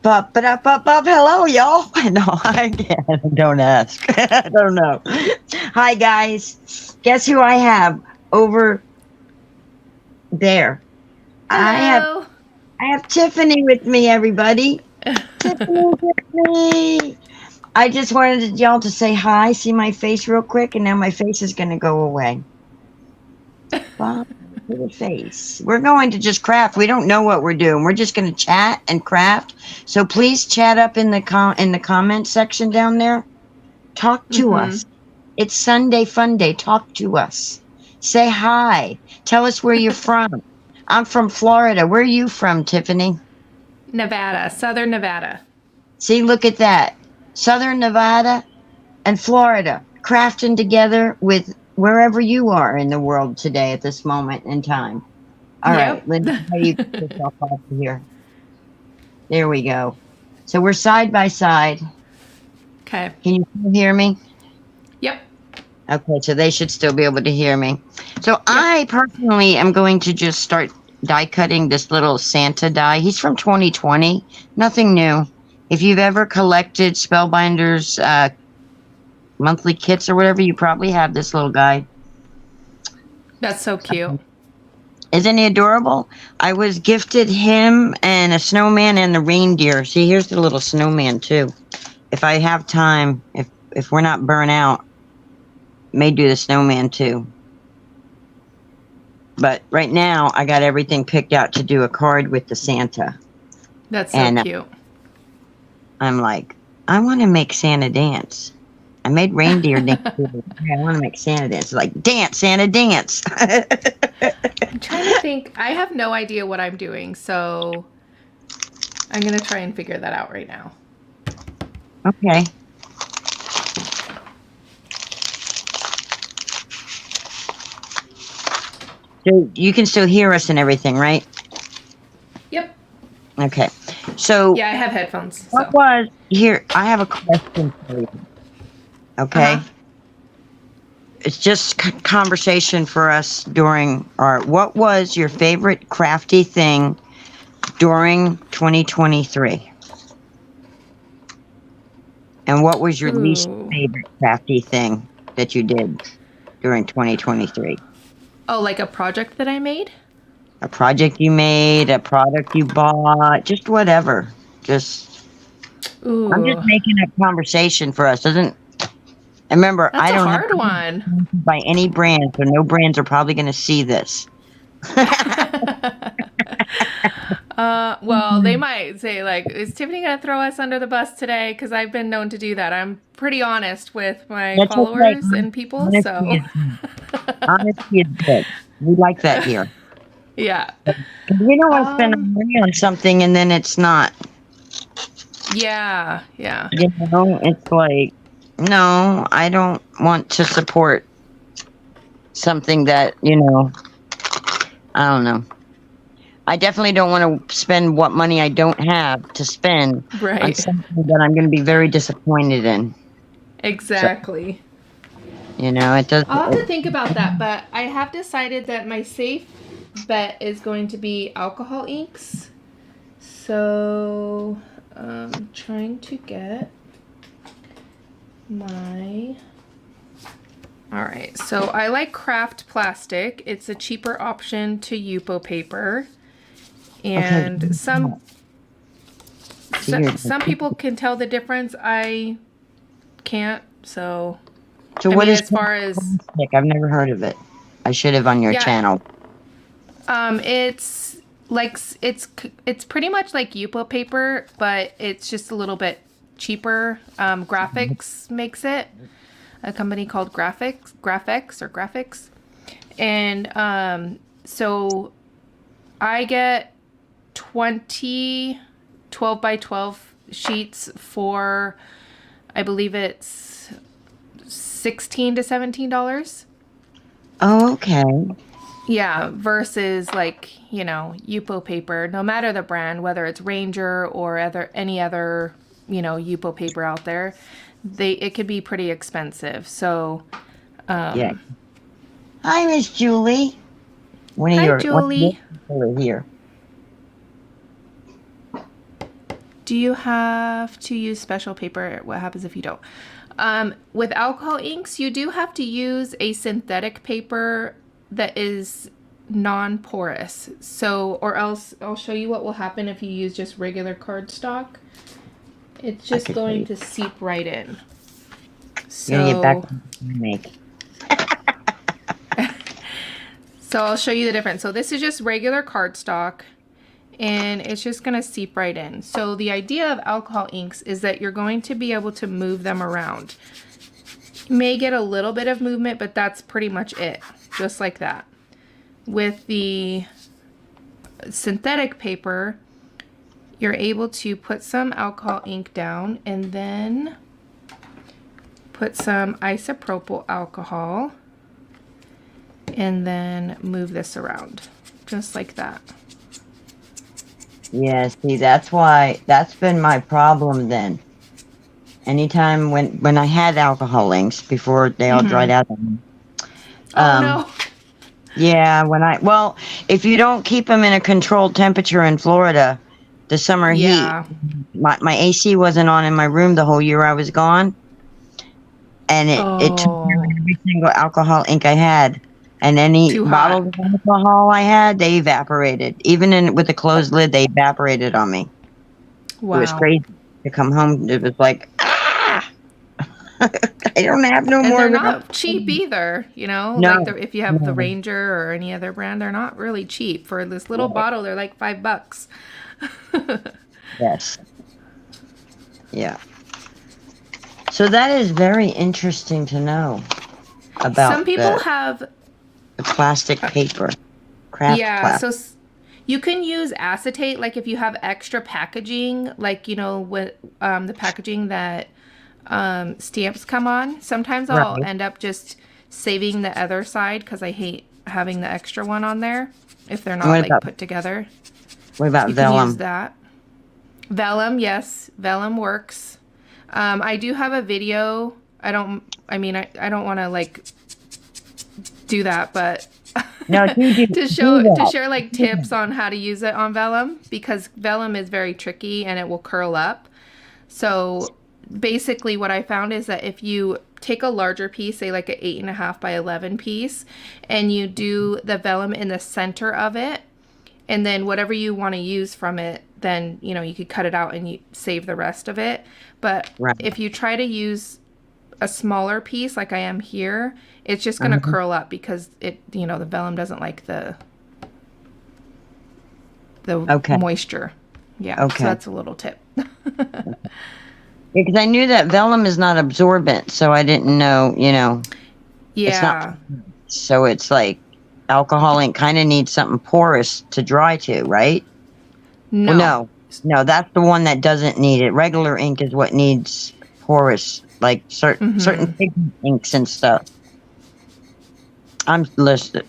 Up. Hello, y'all. No, I can't. Don't ask. I don't know. Hi, guys. Guess who I have over there? I have Hello. I have Tiffany with me, everybody. Tiffany. I just wanted y'all to say hi, see my face real quick, and now my face is going to go away. Bye to the face. We're going to just craft. We don't know what we're doing. We're just going to chat and craft. So please chat up in the comment section down there. Talk to Mm-hmm. us. It's Sunday Fun Day. Talk to us. Say hi. Tell us where you're from. I'm from Florida. Where are you from, Tiffany? Nevada, Southern Nevada. See, look at that. Southern Nevada and Florida crafting together with wherever you are in the world today at this moment in time. All right, Yep. Linda, how do you get yourself off of here? There we go. So we're side by side. Okay. Can you hear me? Yep. Okay, so they should still be able to hear me. So I personally am going to just start die cutting this little Santa die. He's from 2020. Nothing new. If you've ever collected Spellbinders monthly kits or whatever, you probably have this little guy. That's so cute. Isn't he adorable? I was gifted him and a snowman and the reindeer. See, here's the little snowman too. If I have time, if we're not burnt out, may do the snowman too. But right now, I got everything picked out to do a card with the Santa. That's so And cute. I'm like, I want to make Santa dance. I made reindeer dance. I want to make Santa dance. Like, dance, Santa, dance. I'm trying to think. I have no idea what I'm doing, so I'm going to try and figure that out right now. Okay. So you can still hear us and everything, right? Yep. Okay. So Yeah, I have headphones. what So. was here? I have a question for you. Okay. Uh-huh. It's just conversation for us during our. What was your favorite crafty thing during 2023? And what was your least Ooh. favorite crafty thing that you did during 2023? Oh, like a project that I made? A project you made, a product you bought, just whatever. Just I'm just Ooh. making a conversation for us. Doesn't and remember, That's I a don't have hard one. by any brand, so no brands are probably going to see this. Well, they might say, like, is Tiffany going to throw us under the bus today? Because I've been known to do that. I'm pretty honest with my That's okay. followers and people, Honesty so. is honesty is good. We like that here. Yeah. 'Cause we don't want to spend our money on something and then it's not. Yeah. Yeah. You know, it's like, no, I don't want to support something that, I don't know. I definitely don't want to spend what money I don't have to spend on Right. something that I'm going to be very disappointed in. Exactly. So, it does. I'll have to think about that, but I have decided that my safe bet is going to be alcohol inks. So, trying to get my... Alright, so I like craft plastic. It's a cheaper option to Yupo paper. And some people can tell the difference. I can't, so... So I what mean, is as far as... plastic? I've never heard of it. I should have on your channel. It's like it's pretty much like Yupo paper, but it's just a little bit cheaper. Graphics makes it. A company called Graphics, and so I get 20 12 by 12 sheets for, I believe it's $16 to $17. Oh, okay. Yeah, versus like, Yupo paper, no matter the brand, whether it's Ranger or any other, Yupo paper out there, it could be pretty expensive. So, Yeah. Hi, Miss Julie. Hi, Julie. Over here. Do you have to use special paper? What happens if you don't? With alcohol inks, you do have to use a synthetic paper that is non-porous. So, or else I'll show you what will happen if you use just regular cardstock. It's just going to seep right in. You're gonna get back So, to make. so I'll show you the difference. So this is just regular cardstock, and it's just gonna seep right in. So the idea of alcohol inks is that you're going to be able to move them around. You may get a little bit of movement, but that's pretty much it, just like that. With the synthetic paper, you're able to put some alcohol ink down and then put some isopropyl alcohol and then move this around, just like that. Yeah, see, that's been my problem then. Anytime when I had alcohol inks before they all dried out. Oh no. Yeah, well, if you don't keep them in a controlled temperature in Florida, the summer heat, my AC wasn't on in my room the whole year I was gone. And it took every single alcohol ink I had. And any bottle of alcohol I had, they evaporated. Even with a closed lid, they evaporated on me. Wow. It was crazy to come home. It was like, I don't have no more. They're not cheap either, you know? No. Like if you have the Ranger or any other brand, they're not really cheap. For this little bottle, they're like $5. Yes. Yeah. So that is very interesting to know about. Some people have the plastic paper. Craft plastic. So you can use acetate, like if you have extra packaging, like, you know, with the packaging that stamps come on. Sometimes I'll end up just saving the other side because I hate having the extra one on there if they're not put together. What about you vellum? Can use that. Vellum, yes, vellum works. I do have a video. I don't want to do that, but no, to share like tips on how to use it on vellum, because vellum is very tricky and it will curl up. So basically what I found is that if you take a larger piece, say like an 8.5 by 11 piece, and you do the vellum in the center of it, and then whatever you want to use from it, then, you know, you could cut it out and you save the rest of it. But if you try to use a smaller piece like I am here, it's just going to curl up because it, you know, the vellum doesn't like the moisture. Yeah. Okay. So that's a little tip. Because I knew that vellum is not absorbent, so I didn't know, you know. Yeah. It's not, so it's like alcohol ink kind of needs something porous to dry to, right? No. Well, no, that's the one that doesn't need it. Regular ink is what needs porous, like certain pigment inks and stuff.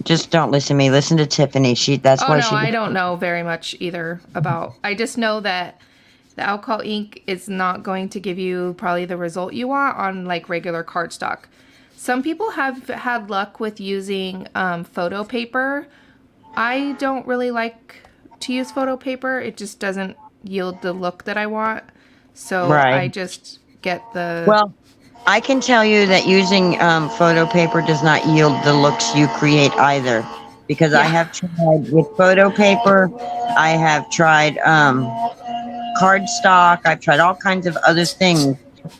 Just don't listen to me. Listen to Tiffany. I don't know very much either about. I just know that the alcohol ink is not going to give you probably the result you want on like regular cardstock. Some people have had luck with using photo paper. I don't really like to use photo paper. It just doesn't yield the look that I want. So I just get the... Well, I can tell you that using photo paper does not yield the looks you create either. Because I have tried with photo paper. I have tried cardstock. I've tried all kinds of other things.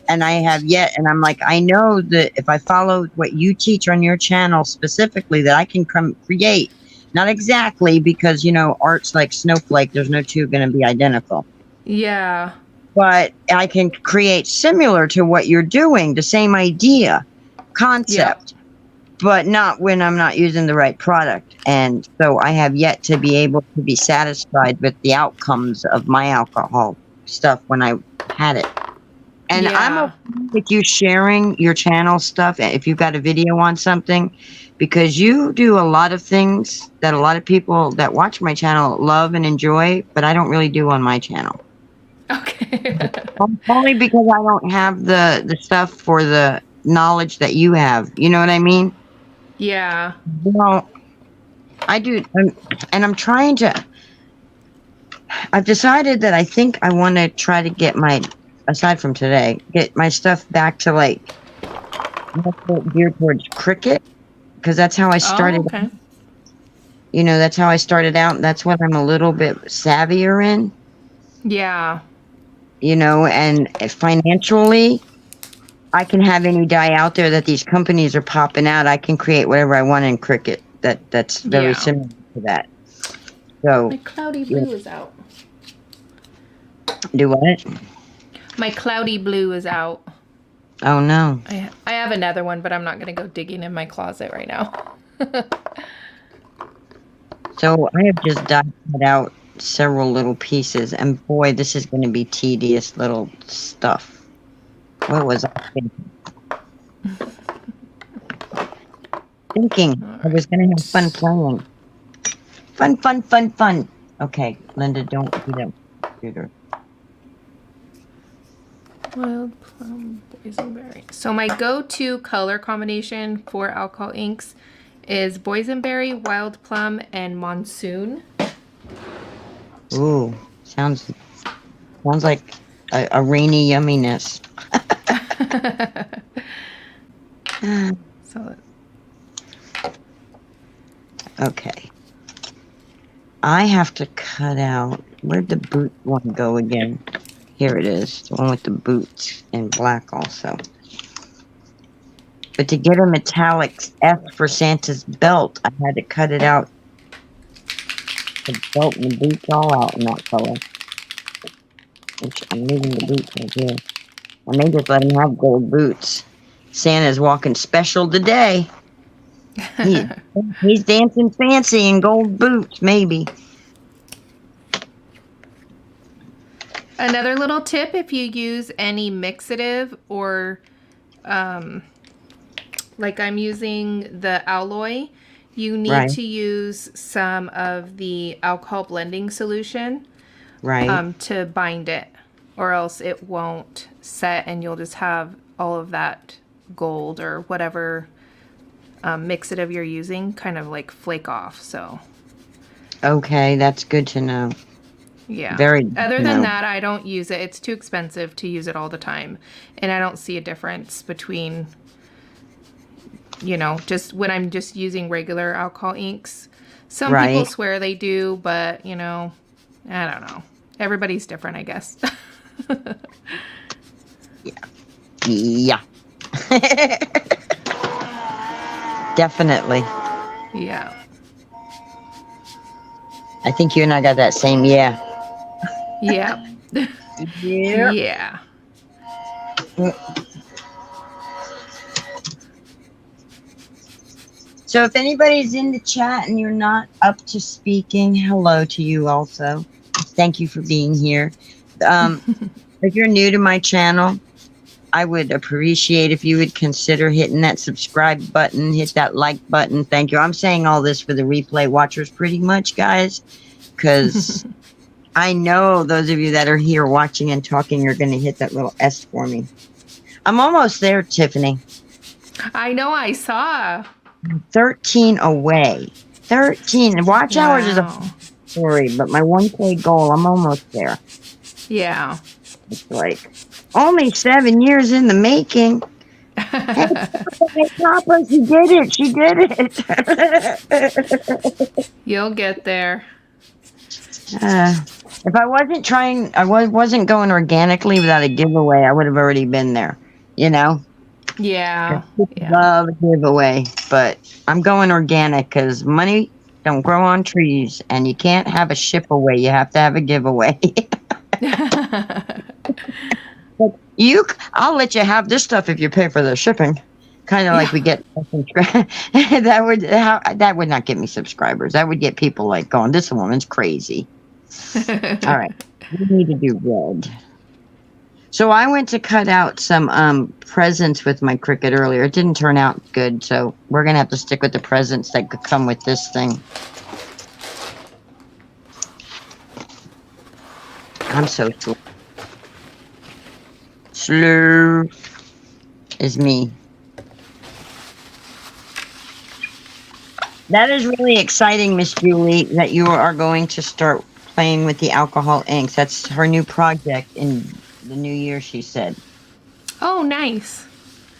And I have yet, and I'm like, I know that if I follow what you teach on your channel specifically, that I can create. Not exactly, because, you know, art's like snowflake. There's no two going to be identical. Yeah. But I can create similar to what you're doing, the same idea, concept, but not when I'm not using the right product. And so I have yet to be able to be satisfied with the outcomes of my alcohol stuff when I had it. And I'm okay with you sharing your channel stuff if you've got a video on something, because you do a lot of things that a lot of people that watch my channel love and enjoy, but I don't really do on my channel. Okay. Only because I don't have the stuff for the knowledge that you have. You know what I mean? Yeah. Well, I do. And I'm trying to... I've decided that I think I want to try to get aside from today, get my stuff back to like more geared towards cricket, because that's how I Oh, started. okay. You know, that's how I started out. That's what I'm a little bit savvier in. Yeah. You know, and financially, I can have any dye out there that these companies are popping out. I can create whatever I want in cricket. That's very Yeah. similar to that. So, My cloudy yeah. blue is out. Do what? My cloudy blue is out. Oh no. I have another one, but I'm not going to go digging in my closet right now. So I have just dyed out several little pieces, and boy, this is going to be tedious little stuff. What was I thinking? I was going to have fun playing. Fun. Okay, Linda, don't do that with the computer. Wild plum, boysenberry. So my go-to color combination for alcohol inks is boysenberry, wild plum, and monsoon. Ooh, sounds like a rainy yumminess. So Okay. I have to cut out. Where'd the boot one go again? Here it is. The one with the boots in black also. But to get a metallic F for Santa's belt, I had to cut it out. The belt and the boots all out in that color. Which I'm leaving the boots right here. I may just let him have gold boots. Santa's walking special today. He's dancing fancy in gold boots, maybe. another little tip, if you use any mixative or like I'm using the alloy, you need Right. to use some of the alcohol blending solution Right. to bind it, or else it won't set and you'll just have all of that gold or whatever mixative you're using kind of like flake off. So Okay, that's good to know. yeah. Very Other good to than know. that, I don't use it. It's too expensive to use it all the time. And I don't see a difference between, just when I'm just using regular alcohol inks. Some people Right. swear they do, but, I don't know. Everybody's different, I guess. Yeah. Definitely. Yeah. I think you and I got that same yeah. Yeah. Yeah. Yeah. So if anybody's in the chat and you're not up to speaking, hello to you also. Thank you for being here. If you're new to my channel, I would appreciate if you would consider hitting that subscribe button, hit that like button. Thank you. I'm saying all this for the replay watchers pretty much, guys, because I know those of you that are here watching and talking are going to hit that little S for me. I'm almost there, Tiffany. I know, I saw. 13 away. 13. Watch hours is a Wow. story, but my 1K goal, I'm almost there. Yeah. It's like only 7 years in the making. Hey, Papa, she did it. She did it. You'll get there. If I wasn't trying, wasn't going organically without a giveaway, I would have already been there. You know? Yeah. Yeah. Love a giveaway, but I'm going organic because money don't grow on trees, and you can't have a ship away. You have to have a giveaway. I'll let you have this stuff if you pay for the shipping. Kind of like we get that would not get me subscribers. That would get people like going, "This woman's crazy." All right, we need to do red. So I went to cut out some presents with my Cricut earlier. It didn't turn out good, so we're gonna have to stick with the presents that could come with this thing. I'm so slow. Slow is me. That is really exciting, Miss Julie, that you are going to start playing with the alcohol inks. That's her new project in the new year, she said. Oh, nice.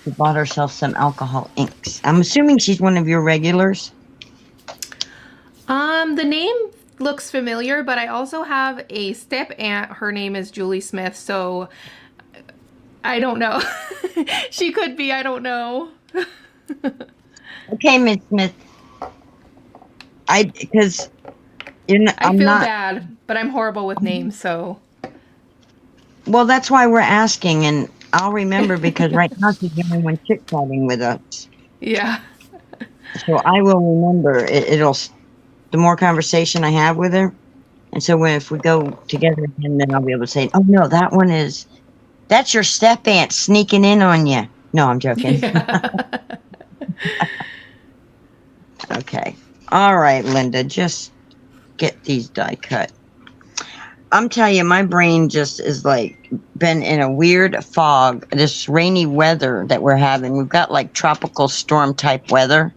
She bought herself some alcohol inks. I'm assuming she's one of your regulars. The name looks familiar, but I also have a step aunt. Her name is Julie Smith, so I don't know. She could be, I don't know. Okay, Miss Smith. Because I I'm feel not. bad, but I'm horrible with names, so. Well, that's why we're asking, and I'll remember because right now she's the only one chit-chatting with us. Yeah. So I will remember. The more conversation I have with her, and so if we go together again, then I'll be able to say, "Oh no, that's your step aunt sneaking in on you." No, I'm joking. Yeah. Okay. All right, Linda, just get these die cut. I'm telling you, my brain just is like been in a weird fog. This rainy weather that we're having, we've got like tropical storm type weather.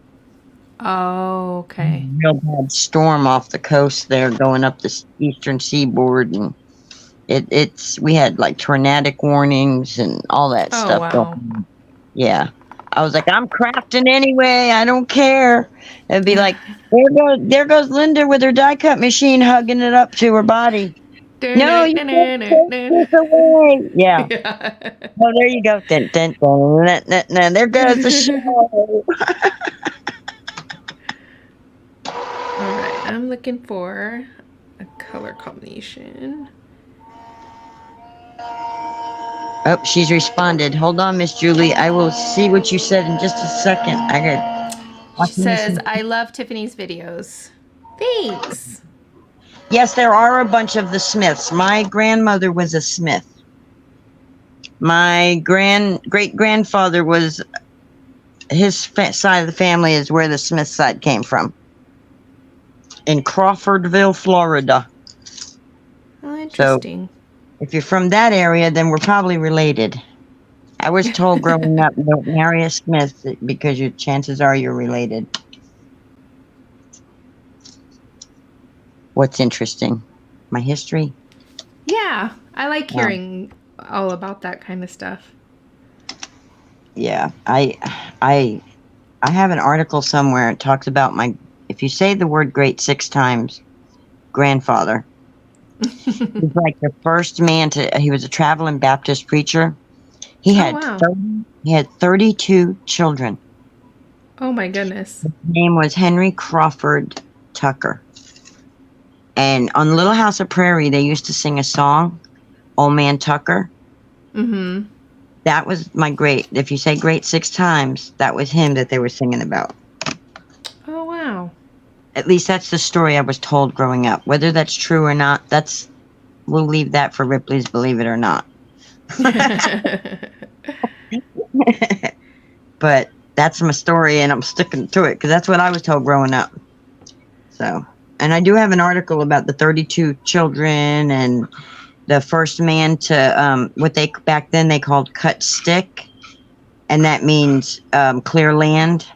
Oh, okay. Real bad storm off the coast there, going up the eastern seaboard, and we had like tornadic warnings and all that Oh, stuff going wow. on. Yeah. I was like, I'm crafting anyway. I don't care. It'd be like, there goes Linda with her die cut machine hugging it up to her body. No, you can't take this away. Yeah. Yeah. Oh, there you go. Dun, dun, dun, dun, dun, dun. There goes the show. All right, I'm looking for a color combination. Oh, she's responded. Hold on, Miss Julie. I will see what you said in just a second. She says, I love Tiffany's videos. Thanks. Yes, there are a bunch of the Smiths. My grandmother was a Smith. My great-grandfather was, his side of the family is where the Smith side came from. In Crawfordville, Florida. Oh, interesting. So, if you're from that area, then we're probably related. I was told growing up, don't marry a Smith because your chances are you're related. What's interesting? My history? Yeah, I like hearing all about that kind of stuff. Yeah, I have an article somewhere. It talks about if you say the word great 6 times, grandfather. He's like the first man he was a traveling Baptist preacher. He had, wow. He had 32 children. Oh my goodness. His name was Henry Crawford Tucker. And on Little House of Prairie, they used to sing a song, Old Man Tucker. Mm-hmm. That was if you say great 6 times, that was him that they were singing about. Oh, wow. At least that's the story I was told growing up. Whether that's true or not, we'll leave that for Ripley's Believe It or Not. But that's my story, and I'm sticking to it because that's what I was told growing up. So, and I do have an article about the 32 children and the first man to what they back then they called cut stick, and that means clear land.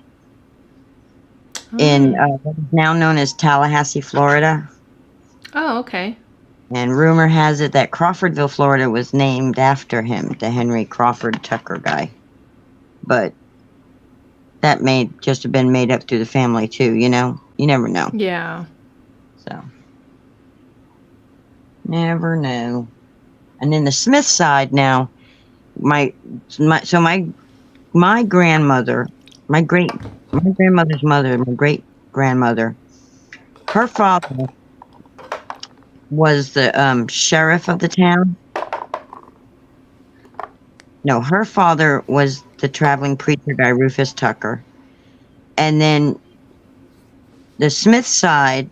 In what is now known as Tallahassee, Florida. Oh, okay. And rumor has it that Crawfordville, Florida was named after him, the Henry Crawford Tucker guy. But that may just have been made up through the family too, you know? You never know. Yeah. So. Never know. And then the Smith side now, my grandmother, my grandmother's mother, my great grandmother, her father was the sheriff of the town. No, her father was the traveling preacher guy, Rufus Tucker. And then the Smith side,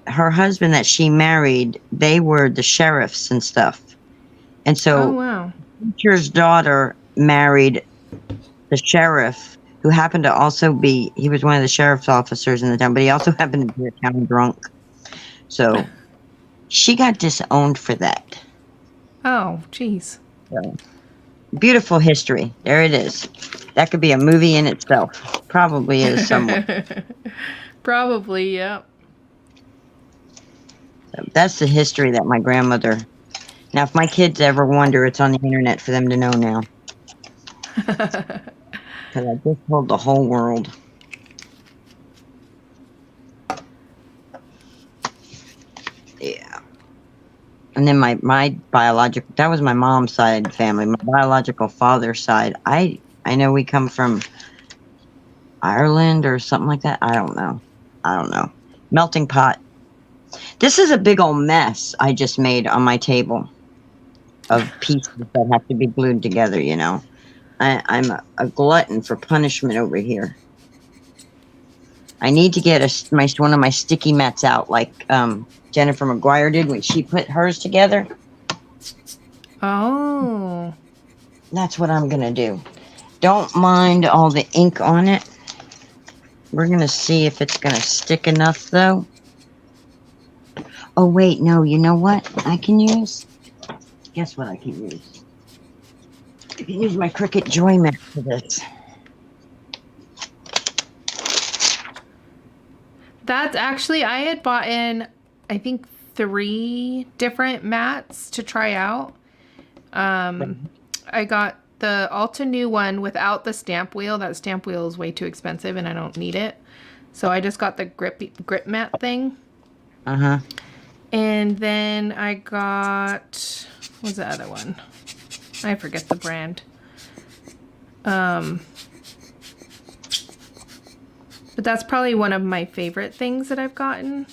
her husband that she married, they were the sheriffs and stuff. And so wow. the preacher's daughter married the sheriff, who happened to also he was one of the sheriff's officers in the town, but he also happened to be a town drunk. So she got disowned for that. Oh, jeez. So, beautiful history. There it is. That could be a movie in itself. Probably is somewhere. Probably, yeah. So that's the history that my grandmother. Now, if my kids ever wonder, it's on the internet for them to know now. Because I just told the whole world. Yeah. And then my biological, that was my mom's side family. My biological father's side, I know we come from Ireland or something like that. I don't know. Melting pot. This is a big old mess I just made on my table of pieces that have to be glued together, you know. I'm a glutton for punishment over here. I need to get one of my sticky mats out like Jennifer McGuire did when she put hers together. Oh. That's what I'm going to do. Don't mind all the ink on it. We're going to see if it's going to stick enough, though. Oh, wait, no, you know what I can use? Guess what I can use? I can use my Cricut Joy mat for this. That's actually, I had bought in, I think, 3 different mats to try out. I got the Alta New one without the stamp wheel. That stamp wheel is way too expensive and I don't need it. So I just got the grip mat thing. Uh-huh. And then I got, what's the other one? I forget the brand. But that's probably one of my favorite things that I've gotten.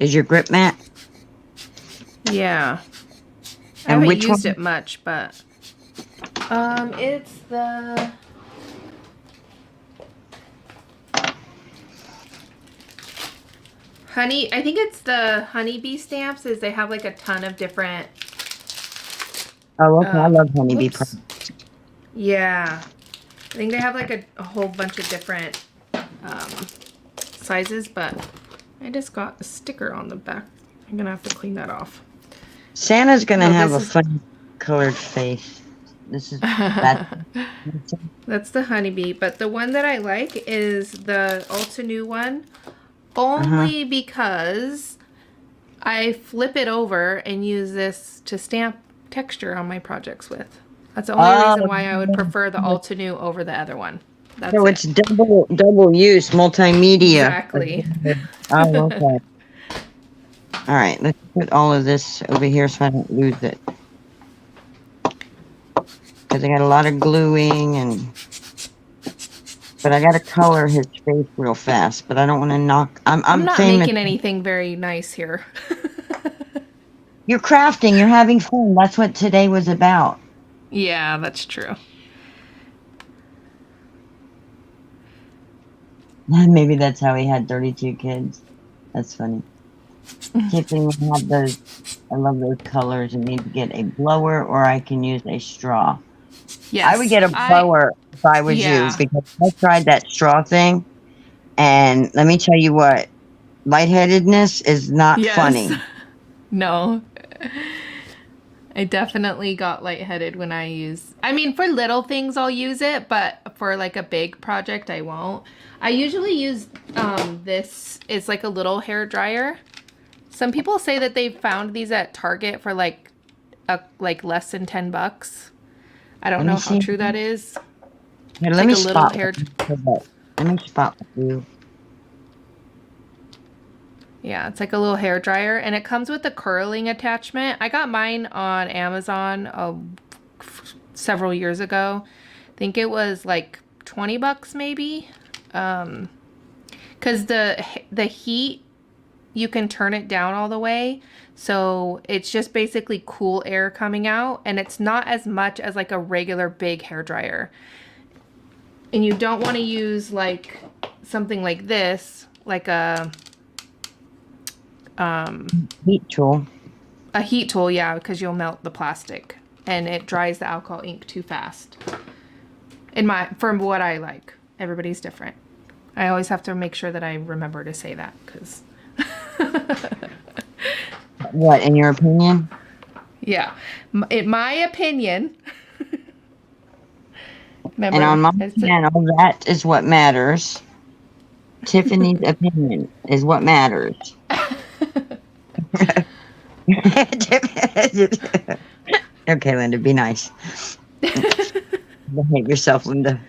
Is your grip mat? Yeah. I And haven't which used one? it much, but it's the honey. I think it's the honeybee stamps. Is they have like a ton of different. Oh, okay. I love honeybee. Whoops. Yeah, I think they have like a whole bunch of different sizes, but I just got a sticker on the back. I'm gonna have to clean that off. Santa's going to No, have a this is- funny colored face. This is that. That's the honeybee, but the one that I like is the Ulta New one, only because I flip it over and use this to stamp texture on my projects with. That's the only reason why I would prefer the Ulta New over the other one. That's So it. it's double use, multimedia. Exactly. Oh, okay. All right, let's put all of this over here so I don't lose it. Because I got a lot of gluing but I got to color his face real fast. But I don't want to knock. I'm not famous. making anything very nice here. You're crafting. You're having fun. That's what today was about. Yeah, that's true. Maybe that's how he had 32 kids. That's funny. Tiffany had those. I love those colors. I need to get a blower, or I can use a straw. Yes, I would get a blower if I was you, because I tried that straw thing, and let me tell you what, lightheadedness is not funny. No. I definitely got lightheaded when I use. I mean, for little things I'll use it, but for like a big project I won't. I usually use this. It's like a little hair dryer. Some people say that they found these at Target for like less than $10. I don't know how true that is. Here, let me like a little spot. hair. Let me spot you. Yeah, it's like a little hair dryer, and it comes with a curling attachment. I got mine on Amazon several years ago. I think it was like $20 maybe. Because the heat, you can turn it down all the way. So it's just basically cool air coming out, and it's not as much as like a regular big hair dryer. And you don't want to use like something like this, like a heat tool. A heat tool, yeah, because you'll melt the plastic and it dries the alcohol ink too fast. From what I like, everybody's different. I always have to make sure that I remember to say that, because. What, in your opinion? Yeah, in my opinion. Remember, and on my channel, that is what matters. Tiffany's opinion is what matters. Okay, Linda, be nice. Behave yourself, Linda.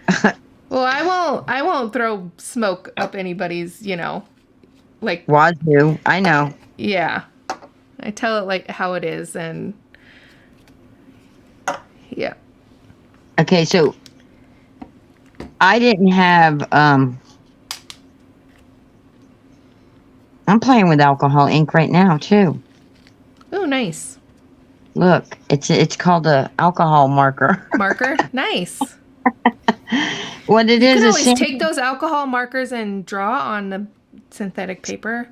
Well, I won't throw smoke up anybody's, like, Wazoo, I know. yeah. I tell it like how it is, and yeah. Okay, so I didn't have I'm playing with alcohol ink right now too. Oh, nice. Look, it's called a alcohol marker. Marker? Nice. What it You can is always Santa, take those alcohol markers and draw on the synthetic paper.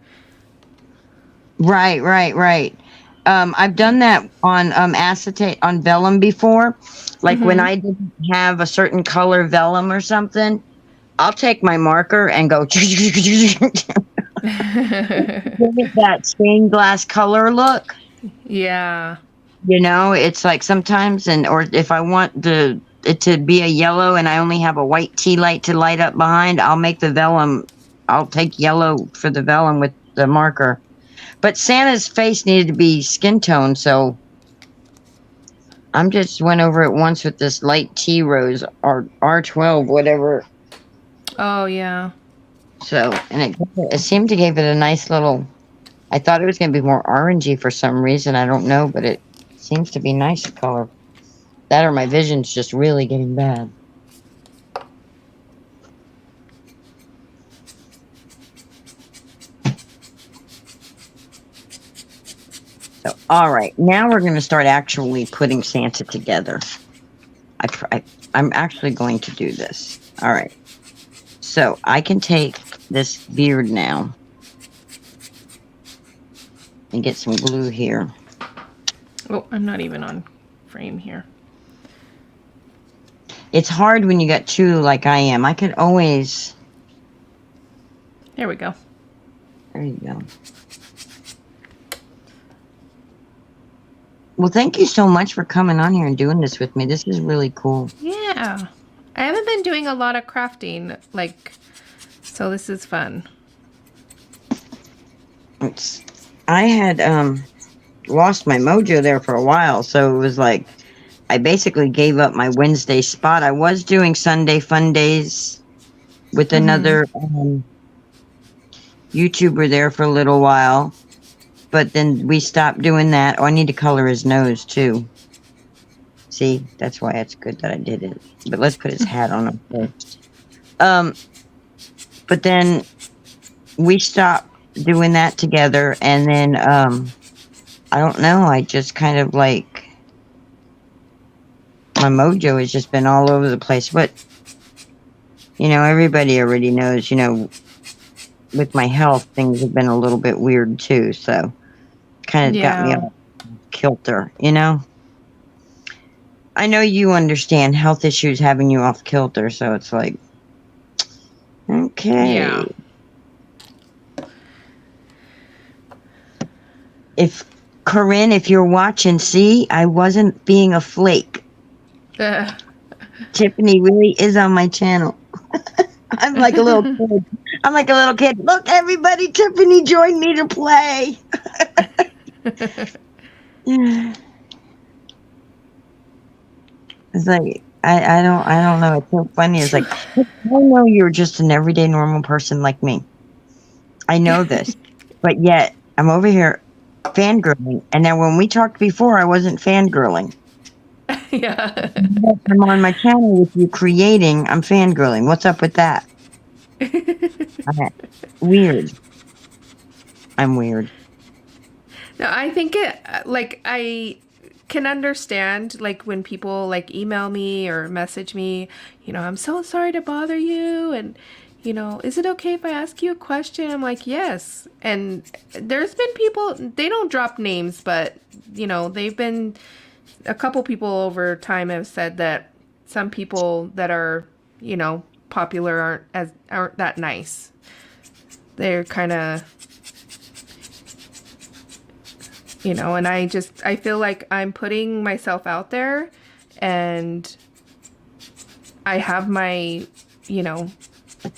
right. I've done that on acetate on vellum before. Like when Mm-hmm. I didn't have a certain color vellum or something, I'll take my marker and go give it that stained glass color look. Yeah. It's like sometimes, or if I want it to be a yellow and I only have a white tea light to light up behind, I'll make the vellum. I'll take yellow for the vellum with the marker. But Santa's face needed to be skin tone, so I'm just went over it once with this light tea rose or R12, whatever. Oh, yeah. So, and it seemed to give it a nice little. I thought it was going to be more orangey for some reason. I don't know, but it seems to be nice color. That or my vision's just really getting bad. So, all right, now we're going to start actually putting Santa together. I'm actually going to do this. All right. So I can take this beard now and get some glue here. Oh, I'm not even on frame here. It's hard when you got two like I am. I could always. There we go. There you go. Well, thank you so much for coming on here and doing this with me. This is really cool. Yeah. I haven't been doing a lot of crafting, so this is fun. I had lost my mojo there for a while, so it was like I basically gave up my Wednesday spot. I was doing Sunday Fundays with another YouTuber there for a little while, but then we stopped doing that. Oh, I need to color his nose too. See, that's why it's good that I did it. But let's put his hat on him first. But then we stopped doing that together, and then I don't know. I just kind of like my mojo has just been all over the place. But everybody already knows. With my health, things have been a little bit weird too. So kind of got me off kilter. I know you understand health issues having you off kilter, so it's like, okay. Yeah. If Corinne, if you're watching, see, I wasn't being a flake. Tiffany really is on my channel. I'm like a little kid. I'm like a little kid. Look, everybody, Tiffany joined me to play. It's like I don't know. It's so funny. It's like I know you're just an everyday normal person like me. I know this, but yet I'm over here fangirling. And now when we talked before, I wasn't fangirling. Yeah. I'm on my channel with you creating. I'm fangirling. What's up with that? Weird. I'm weird. No, I think I can understand when people email me or message me, I'm so sorry to bother you, and is it okay if I ask you a question? I'm like, yes. And there's been people, they don't drop names, but they've been, a couple people over time have said that some people that are popular aren't that nice. They're kind of, and I feel like I'm putting myself out there, and I have my,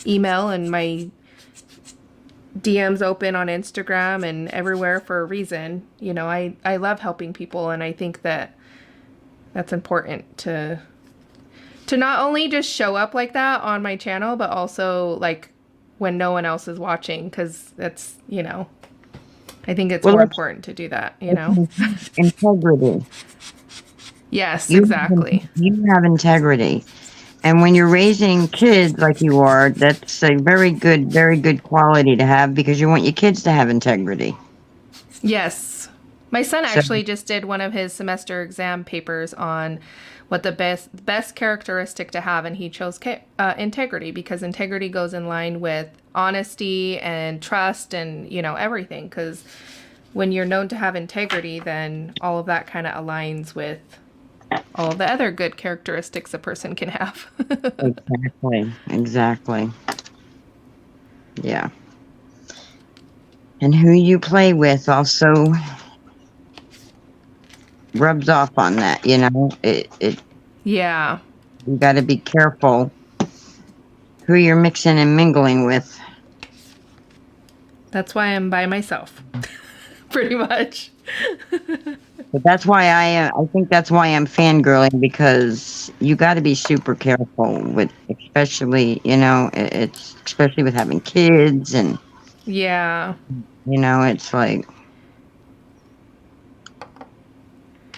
email and my DMs open on Instagram and everywhere for a reason. You know, I love helping people, and I think that that's important to not only just show up like that on my channel, but also like when no one else is watching, because that's, you know, I think it's more important to do that, you know? Integrity. Yes, You exactly. you have integrity. And when you're raising kids like you are, that's a very good quality to have because you want your kids to have integrity. Yes. My son So, actually just did one of his semester exam papers on what the best characteristic to have, and he chose integrity, because integrity goes in line with honesty and trust and, you know, everything. Because when you're known to have integrity, then all of that kind of aligns with all of the other good characteristics a person can have. exactly. Yeah. And who you play with also rubs off on that, you know. Yeah. You got to be careful who you're mixing and mingling with. That's why I'm by myself. Pretty much. But that's why I think that's why I'm fangirling, because you got to be super careful with, especially, you know, it's especially with having kids, and Yeah. you know, it's like,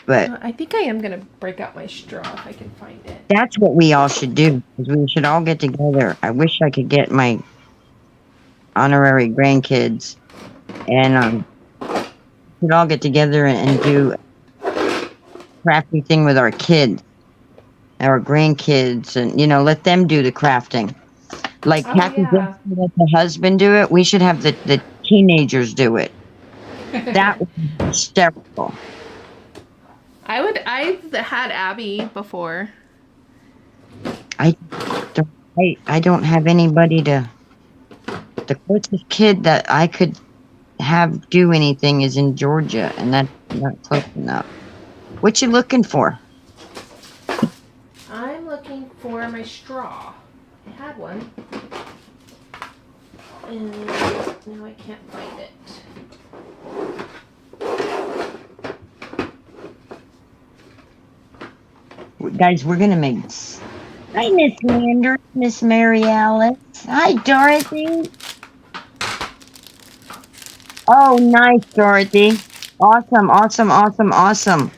but I think I am going to break out my straw if I can find it. that's what we all should do. Is we should all get together. I wish I could get my honorary grandkids, and we should all get together and do a crafty thing with our kids, our grandkids, and you know, let them do the crafting. Like Oh, Kathy yeah. Gibson let the husband do it. We should have the teenagers do it. That would be hysterical. I've had Abby before. I don't, I don't have anybody to. The closest kid that I could have do anything is in Georgia, and that's not close enough. What you looking for? I'm looking for my straw. I had one. And now I can't find it. Guys, we're gonna make. Hi, Miss Lander, Miss Mary Alice. Hi, Dorothy. Oh, nice, Dorothy. Awesome, awesome, awesome, awesome.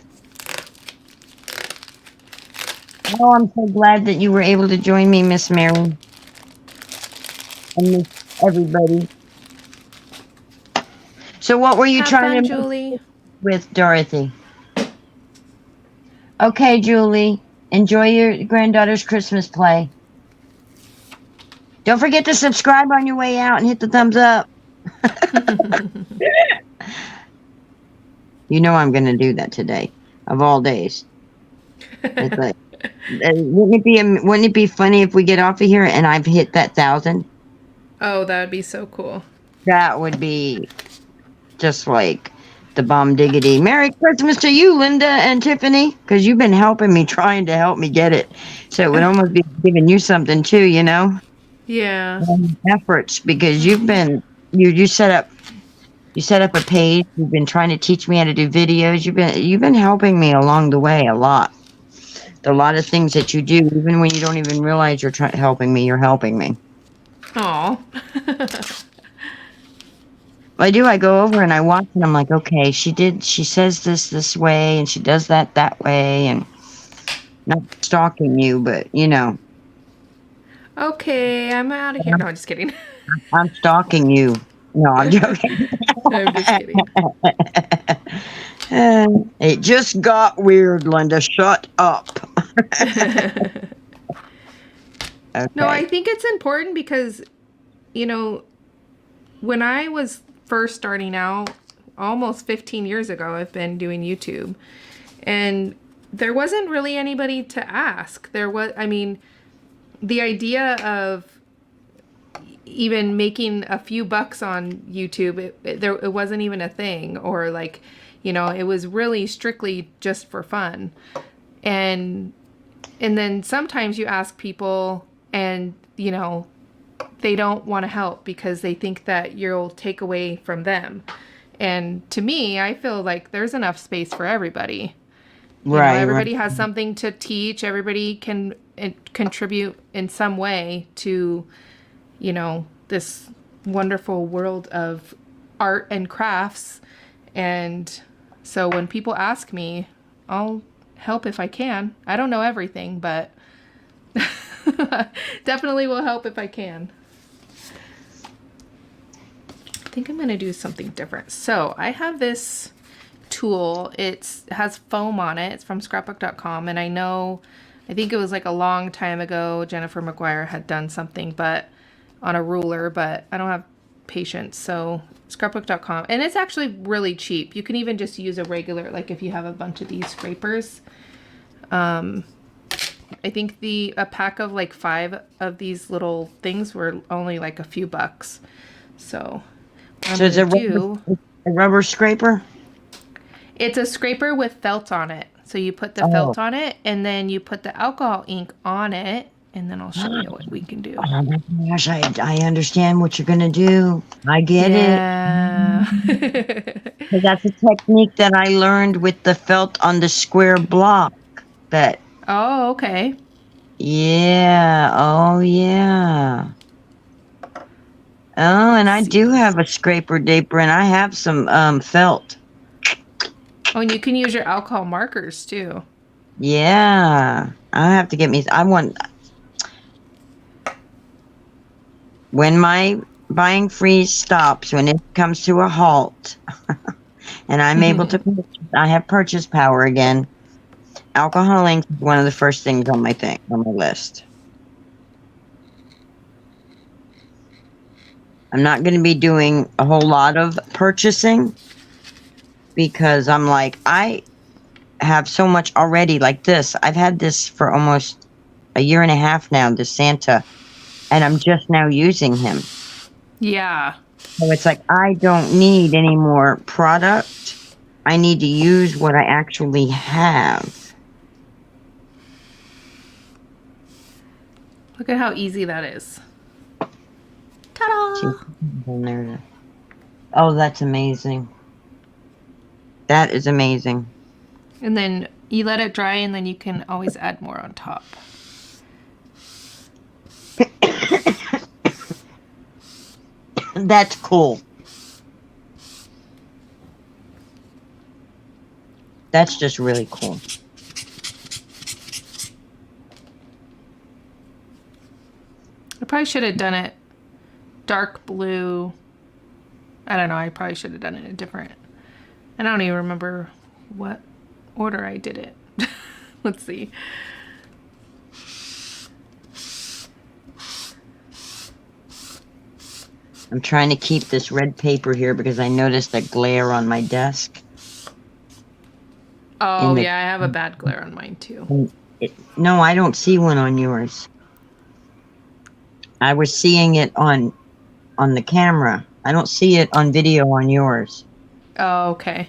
Oh, I'm so glad that you were able to join me, Miss Mary. And Miss everybody. So what were you Have trying fun, to Julie. make with Dorothy? Okay, Julie. Enjoy your granddaughter's Christmas play. Don't forget to subscribe on your way out and hit the thumbs up. You know I'm going to do that today, of all days. It's like, wouldn't it be funny if we get off of here and I've hit that 1,000? Oh, that would be so cool. That would be just like the bomb diggity. Merry Christmas to you, Linda and Tiffany, because you've been helping me, trying to help me get it. So it would almost be giving you something too, you know? Yeah. Efforts, because you've been you set up a page. You've been trying to teach me how to do videos. You've been helping me along the way a lot. A lot of things that you do, even when you don't even realize you're helping me, you're helping me. Aw. I do. I go over and I watch, and I'm like, okay, she says this way, and she does that way, and not stalking you, but you know, Okay, I'm out of here. No, I'm just kidding. I'm stalking you. No, I'm joking. I'm just kidding. It just got weird, Linda. Shut up. Okay. No, I think it's important because, you know, when I was first starting out, almost 15 years ago, I've been doing YouTube, and there wasn't really anybody to ask. I mean, the idea of even making a few bucks on YouTube, it wasn't even a thing, or like, you know, it was really strictly just for fun. And then sometimes you ask people and, you know, they don't want to help because they think that you'll take away from them. And to me, I feel like there's enough space for everybody. Right, Everybody has something to teach. Everybody can contribute in some way to, this wonderful world of art and crafts. And so when people ask me, I'll help if I can. I don't know everything, but definitely will help if I can. I think I'm going to do something different. So I have this tool. It has foam on it. It's from scrapbook.com. And I think it was like a long time ago, Jennifer McGuire had done something but on a ruler, but I don't have patience. So scrapbook.com. And it's actually really cheap. You can even just use a regular, like if you have a bunch of these scrapers. I think a pack of like 5 of these little things were only like a few bucks. So it's a rubber scraper? It's a scraper with felt on it. So you put the felt on it, and then you put the alcohol ink on it, and then I'll show you what we can do. Oh my gosh, I understand what you're going to do. I get it. That's a technique that I learned with the felt on the square block. Oh, okay. Yeah. Oh, yeah. Oh, and I do have a scraper daper, and I have some felt. Oh, and you can use your alcohol markers too. Yeah. I have to get me. When my buying freeze stops, when it comes to a halt, and I'm able to, I have purchase power again. Alcohol ink is one of the first things on my list. I'm not going to be doing a whole lot of purchasing because I'm like, I have so much already like this. I've had this for almost a year and a half now, this Santa, and I'm just now using him. Yeah. So it's like, I don't need any more product. I need to use what I actually have. Look at how easy that is. Ta-da! Oh, that's amazing. That is amazing. And then you let it dry, and then you can always add more on top. That's cool. That's just really cool. I probably should have done it dark blue. I don't know. I probably should have done it a different. I don't even remember what order I did it. Let's see. I'm trying to keep this red paper here because I noticed a glare on my desk. Oh, yeah, I have a bad glare on mine too. No, I don't see one on yours. I was seeing it on the camera. I don't see it on video on yours. Oh, okay.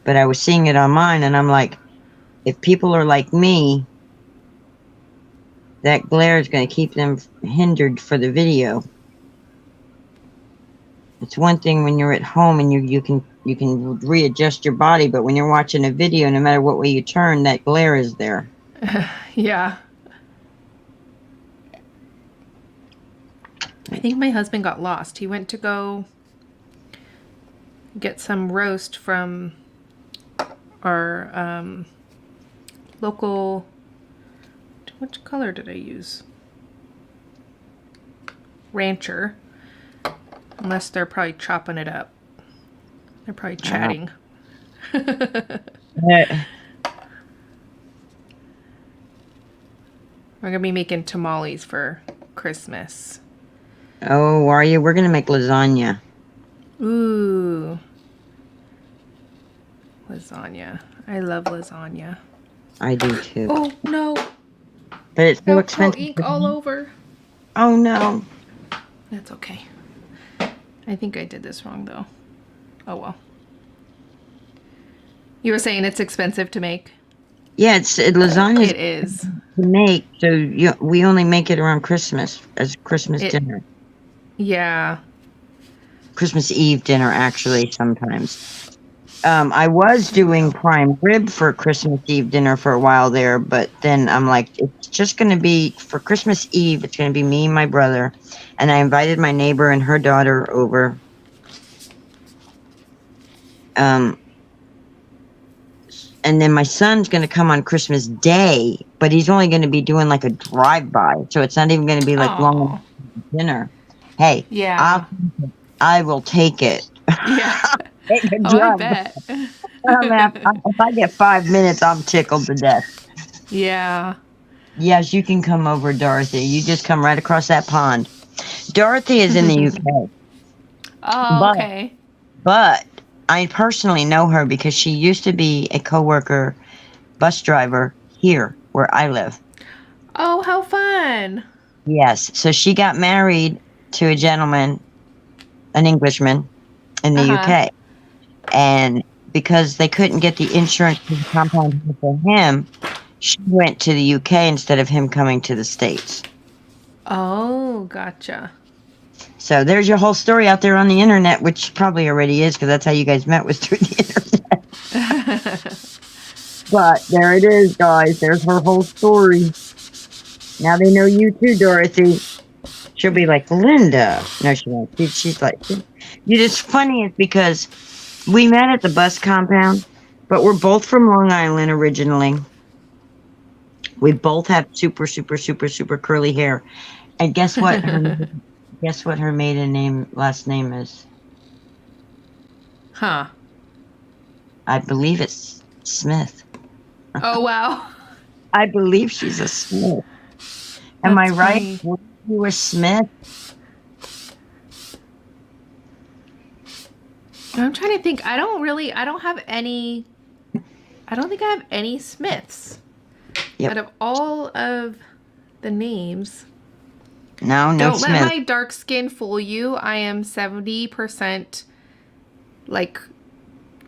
But I was seeing it on mine, and I'm like, if people are like me, that glare is going to keep them hindered for the video. It's one thing when you're at home and you can readjust your body, but when you're watching a video, no matter what way you turn, that glare is there. Yeah. I think my husband got lost. He went to go get some roast from our local... Which color did I use? Rancher. Unless they're probably chopping it up. They're probably chatting. We're going to be making tamales for Christmas. Oh, are you? We're going to make lasagna. Ooh. Lasagna. I love lasagna. I do too. Oh, no. But it's so expensive. Ink all over. Oh, no. That's okay. I think I did this wrong, though. Oh, well. You were saying it's expensive to make? Yeah, lasagna It is. to make, so we only make it around Christmas as Christmas It. dinner. Yeah. Christmas Eve dinner, actually, sometimes. I was There we doing go. prime rib for Christmas Eve dinner for a while there, but then I'm like, it's just going to be for Christmas Eve. It's going to be me and my brother, and I invited my neighbor and her daughter over. Um, and then my son's going to come on Christmas Day, but he's only going to be doing like a drive-by, so it's not even going to be like long Oh. dinner. Hey, Yeah. I will take it. Yeah. Take a Oh, I drive. bet. If I get 5 minutes, I'm tickled to death. Yeah. Yes, you can come over, Dorothy. You just come right across that pond. Dorothy is in the UK, Oh, but okay. but I personally know her because she used to be a coworker, bus driver here where I live. Oh, how fun. Yes, so she got married to a gentleman, an Englishman, in the Uh-huh. UK, and because they couldn't get the insurance for the compound for him, she went to the UK instead of him coming to the States. Oh, gotcha. So there's your whole story out there on the internet, which probably already is because that's how you guys met, was through the internet. But there it is, guys. There's her whole story. Now they know you too, Dorothy. She'll be like, Linda. No, she won't. She's like, it's funny is because we met at the bus compound, but we're both from Long Island originally. We both have super, super, super, super curly hair. And guess what? Guess what her last name is? Huh. I believe it's Smith. Oh, wow. I believe she's a Smith. Am I That's right? funny. You were Smith? I'm trying to think. I don't think I have any Smiths. Yep. Out of all of the names. No Don't Smith. let my dark skin fool you. I am 70% like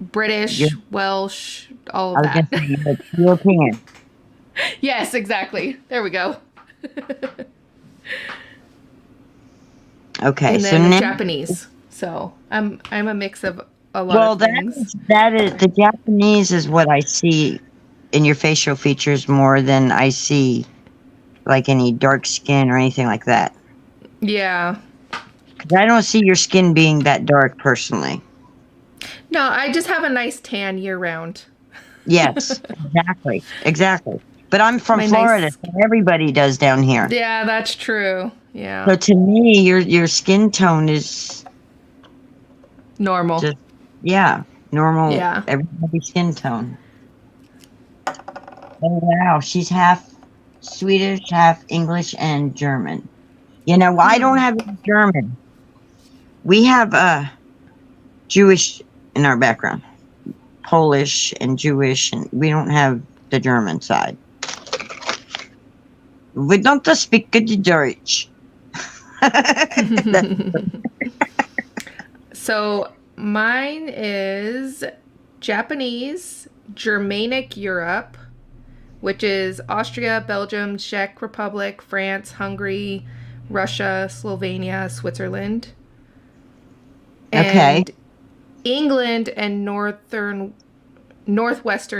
British, Welsh, all of I was that. going to say, like, European. Yes, exactly. There we go. Okay, And so then now, Japanese. So I'm a mix of a lot of things. that is the Japanese is what I see in your facial features more than I see like any dark skin or anything like that. Yeah. 'Cause I don't see your skin being that dark personally. No, I just have a nice tan year round. Yes, exactly. But I'm from My Florida, nice- so everybody does down here. Yeah, that's true. Yeah. So to me, your skin tone is Normal. just normal. Yeah. Everybody's skin tone. Oh wow, she's half Swedish, half English, and German. You know, I don't have any German. We have Jewish in our background, Polish and Jewish, and we don't have the German side. We don't speak the Deutsch. So mine is Japanese, Germanic Europe, which is Austria, Belgium, Czech Republic, France, Hungary, Russia, Slovenia, Switzerland. Okay. And England and Northwestern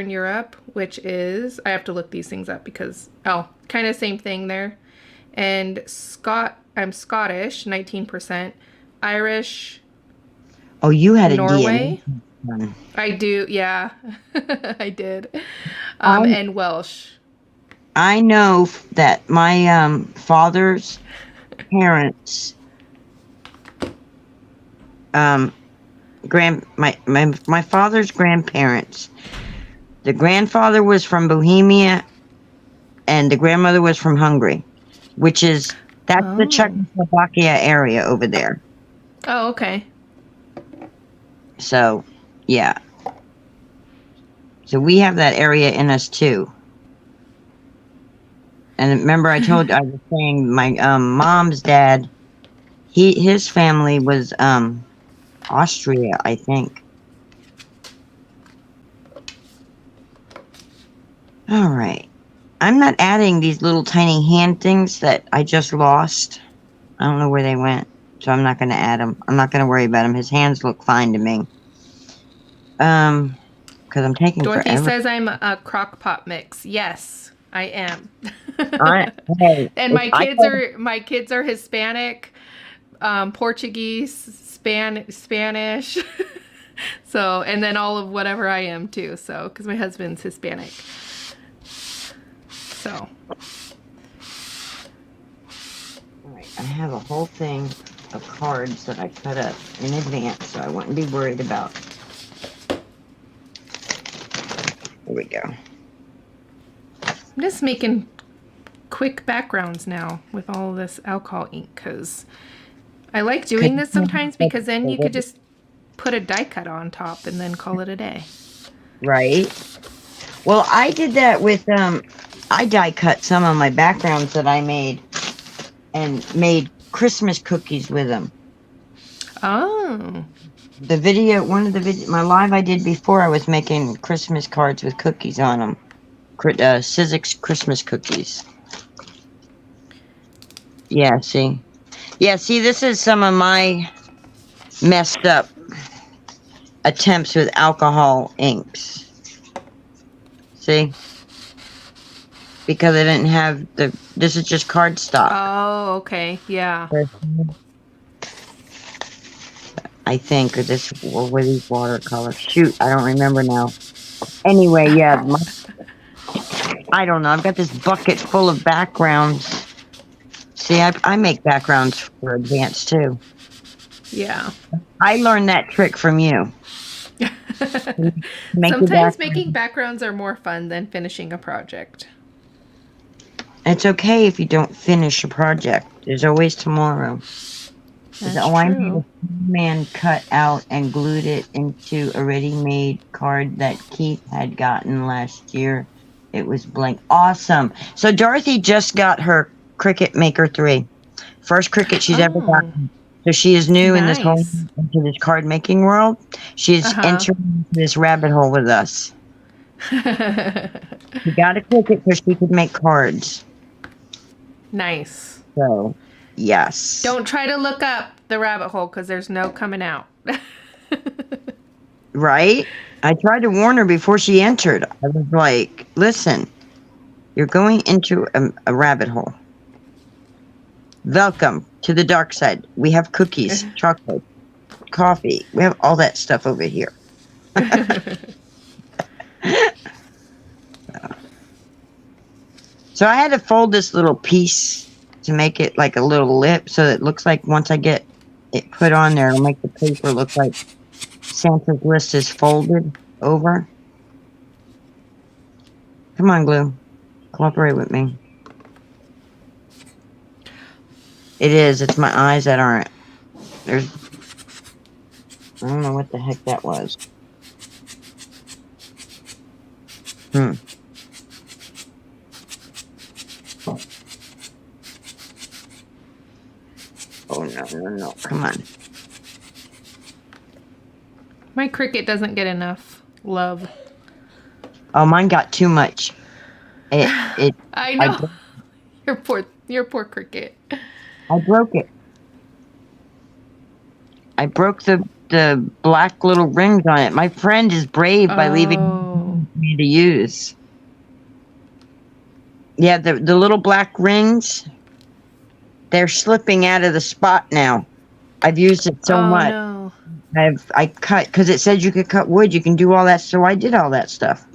Europe, which is, I have to look these things up because, kind of same thing there. And I'm Scottish, 19%. Irish. Oh, you had a Norway. DNA. I do, yeah. I did. And Welsh. I know that my father's parents, my father's grandparents, the grandfather was from Bohemia, and the grandmother was from Hungary, that's the Czechoslovakia area over there. Oh, okay. So, yeah. So we have that area in us too. And remember, I was saying my mom's dad, his family was Austria, I think. All right. I'm not adding these little tiny hand things that I just lost. I don't know where they went, so I'm not going to add them. I'm not going to worry about them. His hands look fine to me. Because I'm taking Dorothy forever. says I'm a crock pot mix. Yes, I am. Hey, And if I my kids are Hispanic, Portuguese, Spanish. So, and then all of whatever I am too. So, because my husband's Hispanic. So. All right, I have a whole thing of cards that I cut up in advance, so I wouldn't be worried about. Here we go. I'm just making quick backgrounds now with all this alcohol ink because I like doing this sometimes because then you could just put a die cut on top and then call it a day. Right. Well, I did that with I die cut some of my backgrounds that I made and made Christmas cookies with them. Oh. The video, one of the my live I did before, I was making Christmas cards with cookies on them. Sizzix Christmas cookies. Yeah, see? Yeah, see, this is some of my messed up attempts with alcohol inks. See? Because I didn't have this is just cardstock. Oh, okay. Yeah. I think, or were these watercolors? Shoot, I don't remember now. Anyway, yeah, I don't know. I've got this bucket full of backgrounds. See, I make backgrounds for advance too. Yeah. I learned that trick from you. Sometimes making backgrounds are more fun than finishing a project. It's okay if you don't finish a project. There's always tomorrow. That's I made true. a man cut out and glued it into a ready-made card that Keith had gotten last year. It was blank. Awesome. So Dorothy just got her Cricut Maker 3. First Cricut she's ever gotten. So she is new in this whole into this card making world. She's entering into this rabbit hole with us. She got a Cricut so she could make cards. Nice. So, yes. Don't try to look up the rabbit hole because there's no coming out. Right? I tried to warn her before she entered. I was like, listen, you're going into a rabbit hole. Welcome to the dark side. We have cookies, chocolate, coffee. We have all that stuff over here. So I had to fold this little piece to make it like a little lip so it looks like once I get it put on there, it'll make the paper look like Santa's list is folded over. Come on, glue. Cooperate with me. It is. It's my eyes that aren't. There's. I don't know what the heck that was. Oh, no. Come on. My Cricut doesn't get enough love. Oh, mine got too much. I know. Your poor Cricut. I broke it. I broke the black little rings on it. My friend is brave by leaving me to use. Yeah, the little black rings, they're slipping out of the spot now. I've used it so much. No. I cut, because it said you could cut wood. You can do all that, so I did all that stuff.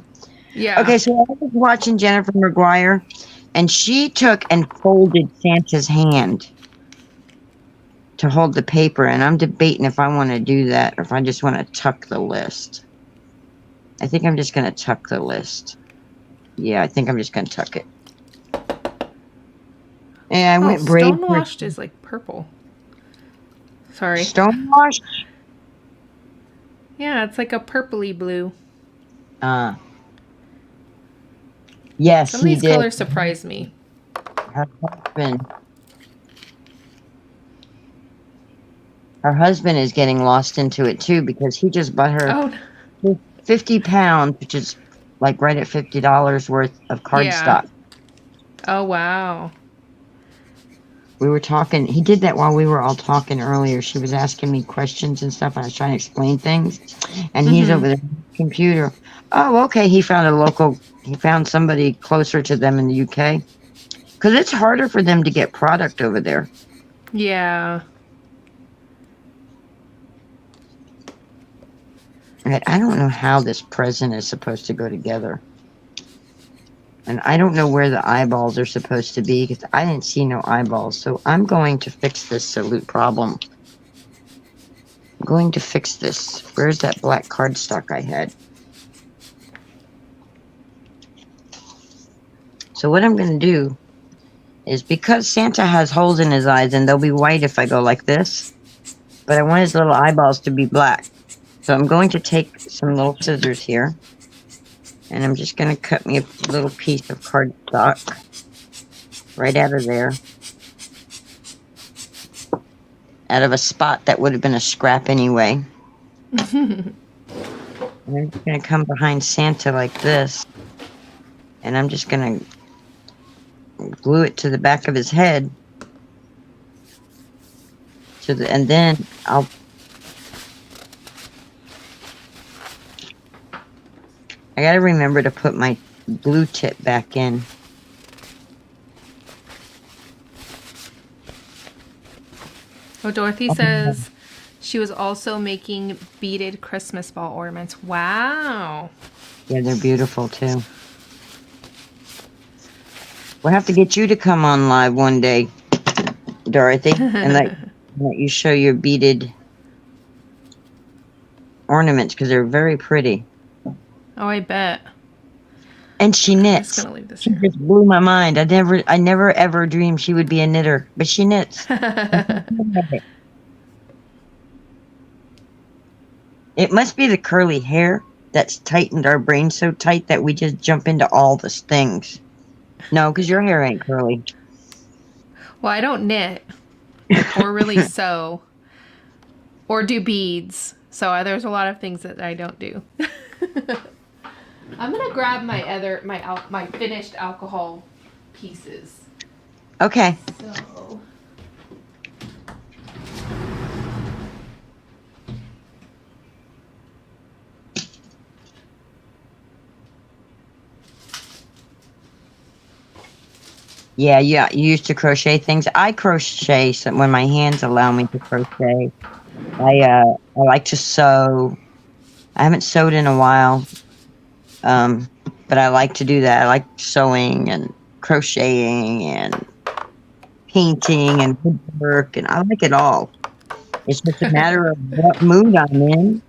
Yeah. Okay, so I was watching Jennifer McGuire, and she took and folded Santa's hand to hold the paper, and I'm debating if I want to do that or if I just want to tuck the list. I think I'm just going to tuck the list. Yeah, I think I'm just going to tuck it. And I went brave. Stonewashed is like purple. Sorry. Stonewashed? Yeah, it's like a purpley blue. Yes, some of these colors surprise me. Her husband is getting lost into it too because he just bought her 50 pounds, which is like right at $50 worth of Yeah. cardstock. Oh, wow. We were talking. He did that while we were all talking earlier. She was asking me questions and stuff. And I was trying to explain things, and he's Mm-hmm. over there on the computer. Oh, okay. He found a local. He found somebody closer to them in the UK because it's harder for them to get product over there. Yeah. And I don't know how this present is supposed to go together, and I don't know where the eyeballs are supposed to be because I didn't see no eyeballs. So I'm going to fix this salute problem. I'm going to fix this. Where's that black cardstock I had? So what I'm going to do is because Santa has holes in his eyes and they'll be white if I go like this, but I want his little eyeballs to be black. So I'm going to take some little scissors here and I'm just going to cut me a little piece of cardstock right out of there, out of a spot that would have been a scrap anyway. And I'm just going to come behind Santa like this, and I'm just going to glue it to the back of his head. And then I got to remember to put my glue tip back in. Oh, Dorothy says she was also making beaded Christmas ball ornaments. Wow. Yeah, they're beautiful too. We'll have to get you to come on live one day, Dorothy, and let you show your beaded ornaments because they're very pretty. Oh, I bet. And she knits. I'm just gonna leave this She here. just blew my mind. I never ever dreamed she would be a knitter, but she knits. It must be the curly hair that's tightened our brains so tight that we just jump into all these things. No, because your hair ain't curly. Well, I don't knit or really sew or do beads. So there's a lot of things that I don't do. I'm gonna grab my finished alcohol pieces. Okay. So. Yeah, you used to crochet things. I crochet when my hands allow me to crochet. I like to sew. I haven't sewed in a while, but I like to do that. I like sewing and crocheting and painting and woodwork, and I like it all. It's just a matter of what mood I'm in,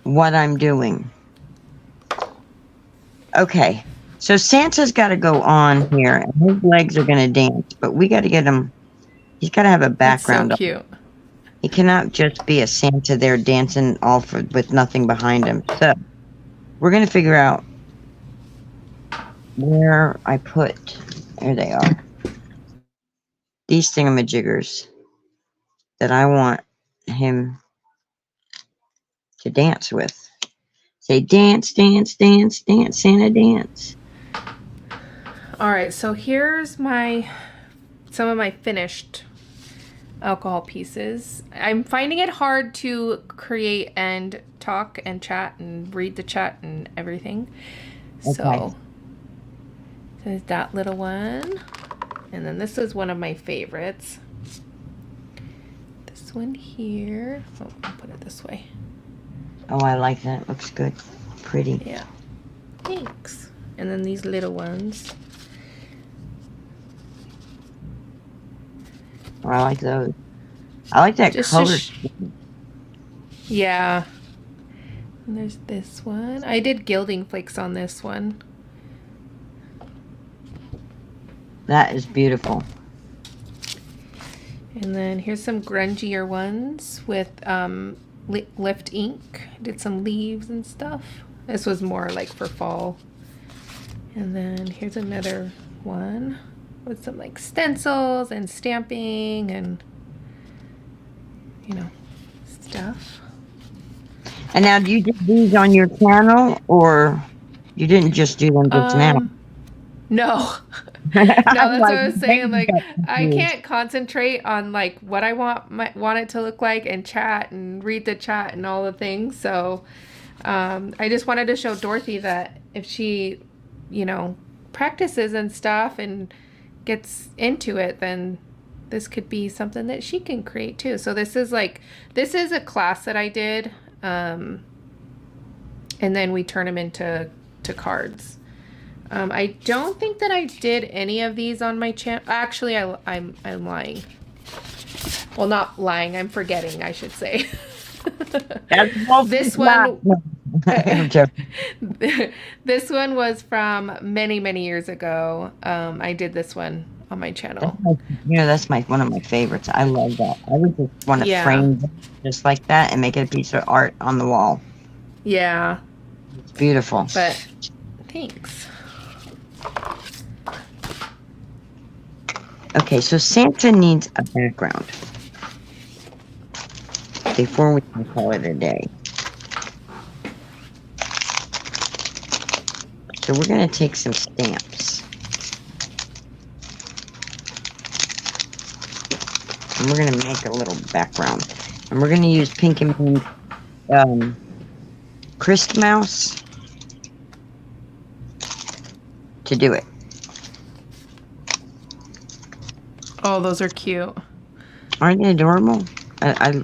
what I'm doing. Okay. So Santa's got to go on here, and his legs are going to dance, but we got to get him. He's got to have a background. That's so cute. He cannot just be a Santa there dancing with nothing behind him. So we're going to figure out where I put. There they are. These thingamajiggers that I want him to dance with. Say dance, dance, dance, dance, Santa dance. All right, so here's some of my finished alcohol pieces. I'm finding it hard to create and talk and chat and read the chat and everything. Okay. So there's that little one. And then this is one of my favorites. This one here. Oh, I'll put it this way. Oh, I like that. It looks good. Pretty. Yeah. Thanks. And then these little ones. Oh, I like those. I like that Just color. Yeah. And there's this one. I did gilding flakes on this one. That is beautiful. And then here's some grungier ones with lift ink. I did some leaves and stuff. This was more like for fall. And then here's another one with some like stencils and stamping and stuff. And now, do you do these on your channel, or You didn't just do them just now. No. No, I'm that's what like, I was saying. maybe Like, got I confused. can't concentrate on like what I want it to look like and chat and read the chat and all the things. So, I just wanted to show Dorothy that if she, you know, practices and stuff and gets into it, then this could be something that she can create too. So this is a class that I did, and then we turn them into cards. I don't think that I did any of these on my channel. Actually, I'm lying. Well, not lying. I'm forgetting, I should say. That's both This not. one, I'm joking. this one was from many, many years ago. I did this one on my channel. That's one of my favorites. I love that. I would just want to Yeah. frame it just like that and make it a piece of art on the wall. Yeah. It's beautiful. But thanks. Okay, so Santa needs a background before we can call it a day. So we're going to take some stamps. And we're going to make a little background. And we're going to use Pink and Pink Christ Mouse to do it. Oh, those are cute. Aren't they adorable? I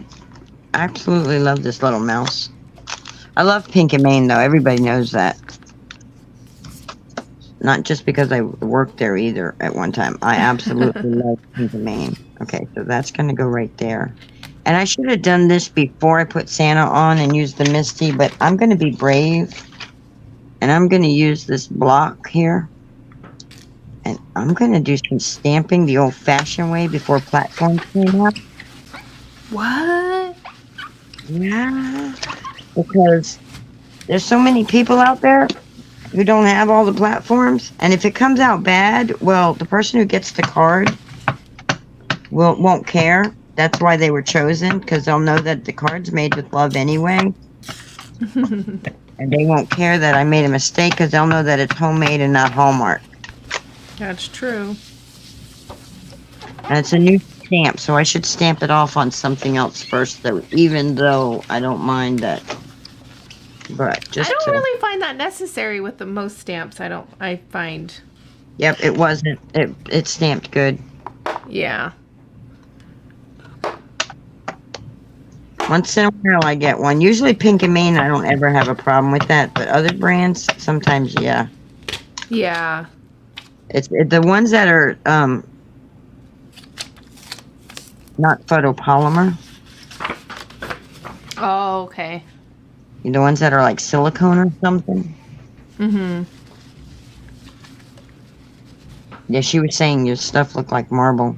absolutely love this little mouse. I love Pink and Maine, though. Everybody knows that. Not just because I worked there either at one time. I absolutely love Pink and Maine. Okay, so that's going to go right there. And I should have done this before I put Santa on and used the Misty, but I'm going to be brave. And I'm going to use this block here. And I'm going to do some stamping the old-fashioned way before platforms came out. What? Yeah. Because there's so many people out there who don't have all the platforms. And if it comes out bad, well, the person who gets the card won't care. That's why they were chosen, because they'll know that the card's made with love anyway. And they won't care that I made a mistake, because they'll know that it's homemade and not Hallmark. That's true. And it's a new stamp, so I should stamp it off on something else first, though, even though I don't mind that. But just I don't really find that necessary with the most stamps. I find. Yep, it wasn't. It stamped good. Yeah. Once in a while I get one. Usually Pink and Maine, I don't ever have a problem with that, but other brands, sometimes, yeah. Yeah. It's the ones that are not photopolymer. Oh, okay. The ones that are like silicone or something. Mm-hmm. Yeah, she was saying your stuff looked like marble.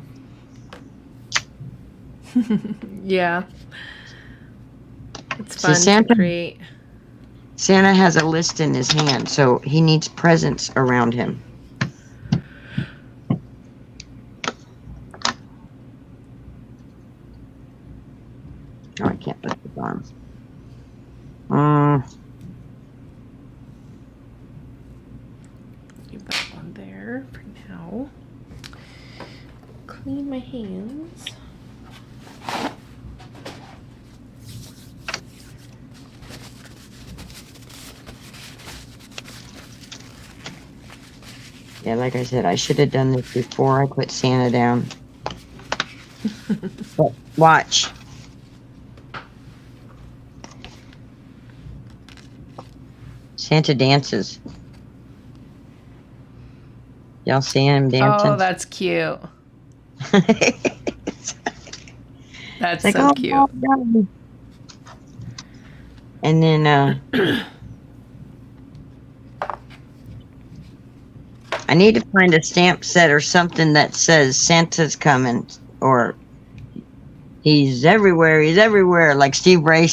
Yeah. It's See, fun Santa- to create. Santa has a list in his hand, so he needs presents around him. Oh, I can't lift his arms. Leave that one there for now. Clean my hands. Yeah, like I said, I should have done this before I put Santa down. But watch. Santa dances. Y'all see him dancing? Oh, that's cute. That's Like, so oh, cute. God. And then I need to find a stamp set or something that says Santa's coming, or he's everywhere, like Steve Ray.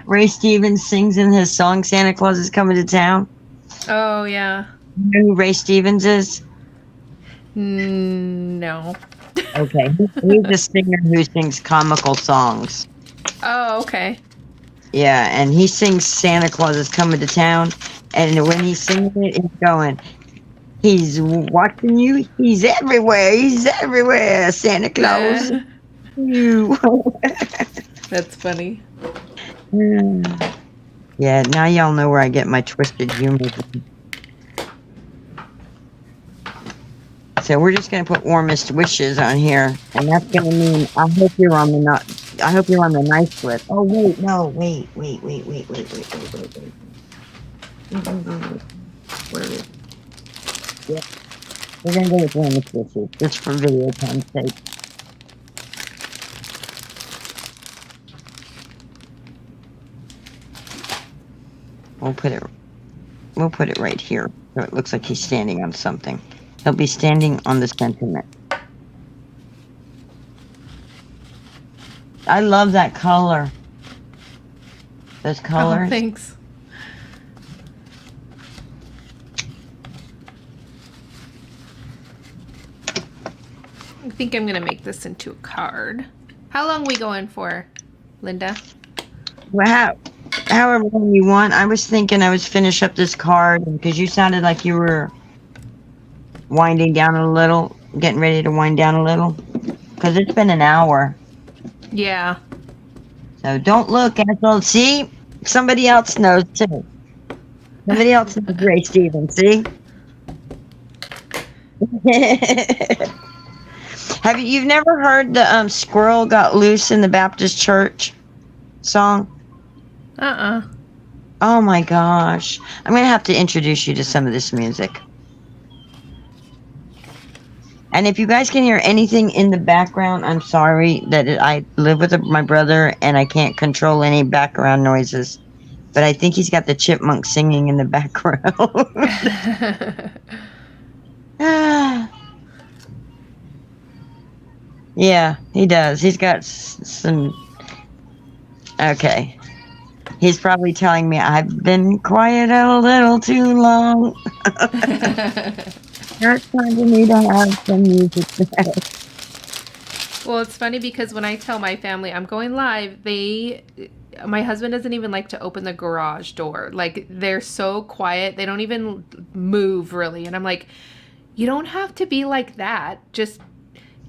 Ray Stevens sings in his song Santa Claus is Coming to Town. Oh, yeah. You know who Ray Stevens is? No. Okay. He's a singer who sings comical songs. Oh, okay. Yeah, and he sings Santa Claus is coming to town, and when he's singing it, he's going, he's watching you, he's everywhere, Santa Claus. Nah. You. That's funny. Yeah, now y'all know where I get my twisted humor from. So we're just gonna put warmest wishes on here, and that's gonna mean I hope you're on the I hope you're on the nice list. Oh wait, no, wait. Wait. Where is it? Yeah, we're gonna go with warmest wishes, just for video time's sake. We'll put it right here, so it looks like he's standing on something. He'll be standing on the sentiment. I love that color. Those colors. Oh, thanks. I think I'm gonna make this into a card. How long we going for, Linda? Well, however long you want. I was thinking I would finish up this card because you sounded like you were winding down a little, getting ready to wind down a little. Because it's been an hour. Yeah. So don't look, Ethel. See? Somebody else knows too. Somebody else knows Ray Stevens. See? You've never heard the Squirrel Got Loose in the Baptist Church song? Oh my gosh. I'm going to have to introduce you to some of this music. And if you guys can hear anything in the background, I'm sorry that I live with my brother and I can't control any background noises. But I think he's got the chipmunk singing in the background. Yeah, he does. He's got some... Okay. He's probably telling me I've been quiet a little too long. It's time for me to have some music today. Well, it's funny because when I tell my family I'm going live, my husband doesn't even like to open the garage door. Like, they're so quiet. They don't even move, really. And I'm like, you don't have to be like that. Just,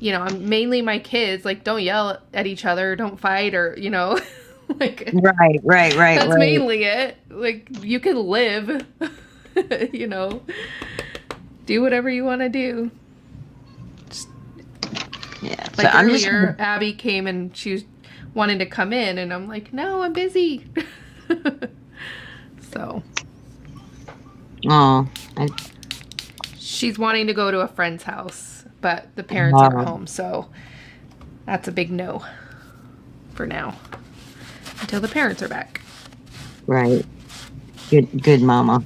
mainly my kids, like, don't yell at each other, don't fight, or, like... Right. That's mainly it. Like, you can live, do whatever you want to do. Yeah. Like, earlier, Abby came and she was wanting to come in, and I'm like, no, I'm busy. So. Oh. She's wanting to go to a friend's house, but the parents aren't home, so that's a big no for now. Until the parents are back. Right. Good mama.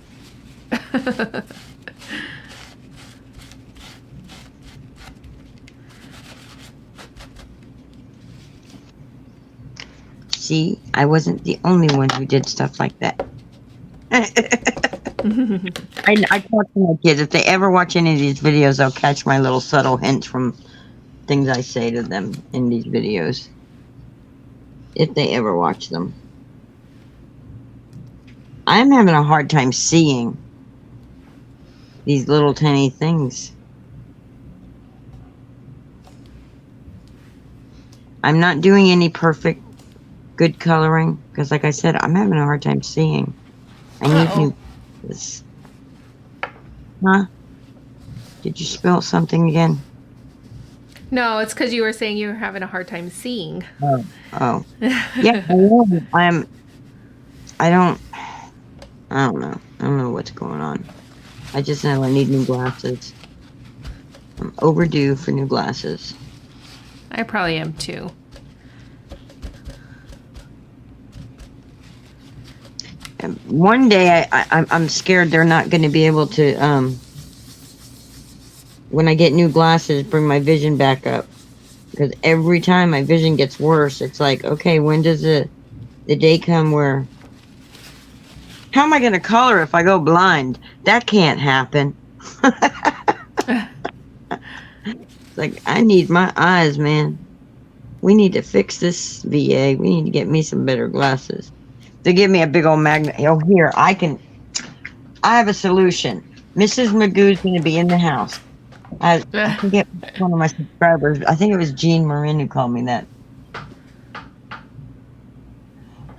See, I wasn't the only one who did stuff like that. I talk to my kids. If they ever watch any of these videos, they'll catch my little subtle hints from things I say to them in these videos. If they ever watch them. I'm having a hard time seeing these little tiny things. I'm not doing any perfect good coloring because, like I said, I'm having a hard time seeing. I need new glasses. Huh? Did you spill something again? No, it's because you were saying you were having a hard time seeing. Oh. Yeah, I am. I don't know. I don't know what's going on. I just know I need new glasses. I'm overdue for new glasses. I probably am too. And one day I'm scared they're not going to be able to, when I get new glasses, bring my vision back up. Because every time my vision gets worse, it's like, okay, when does the day come where... How am I going to color if I go blind? That can't happen. It's like, I need my eyes, man. We need to fix this, VA. We need to get me some better glasses. They give me a big old magnet. Oh, here, I have a solution. Mrs. Magoo's going to be in the house. I can get one of my subscribers. I think it was Jean Marin who called me that.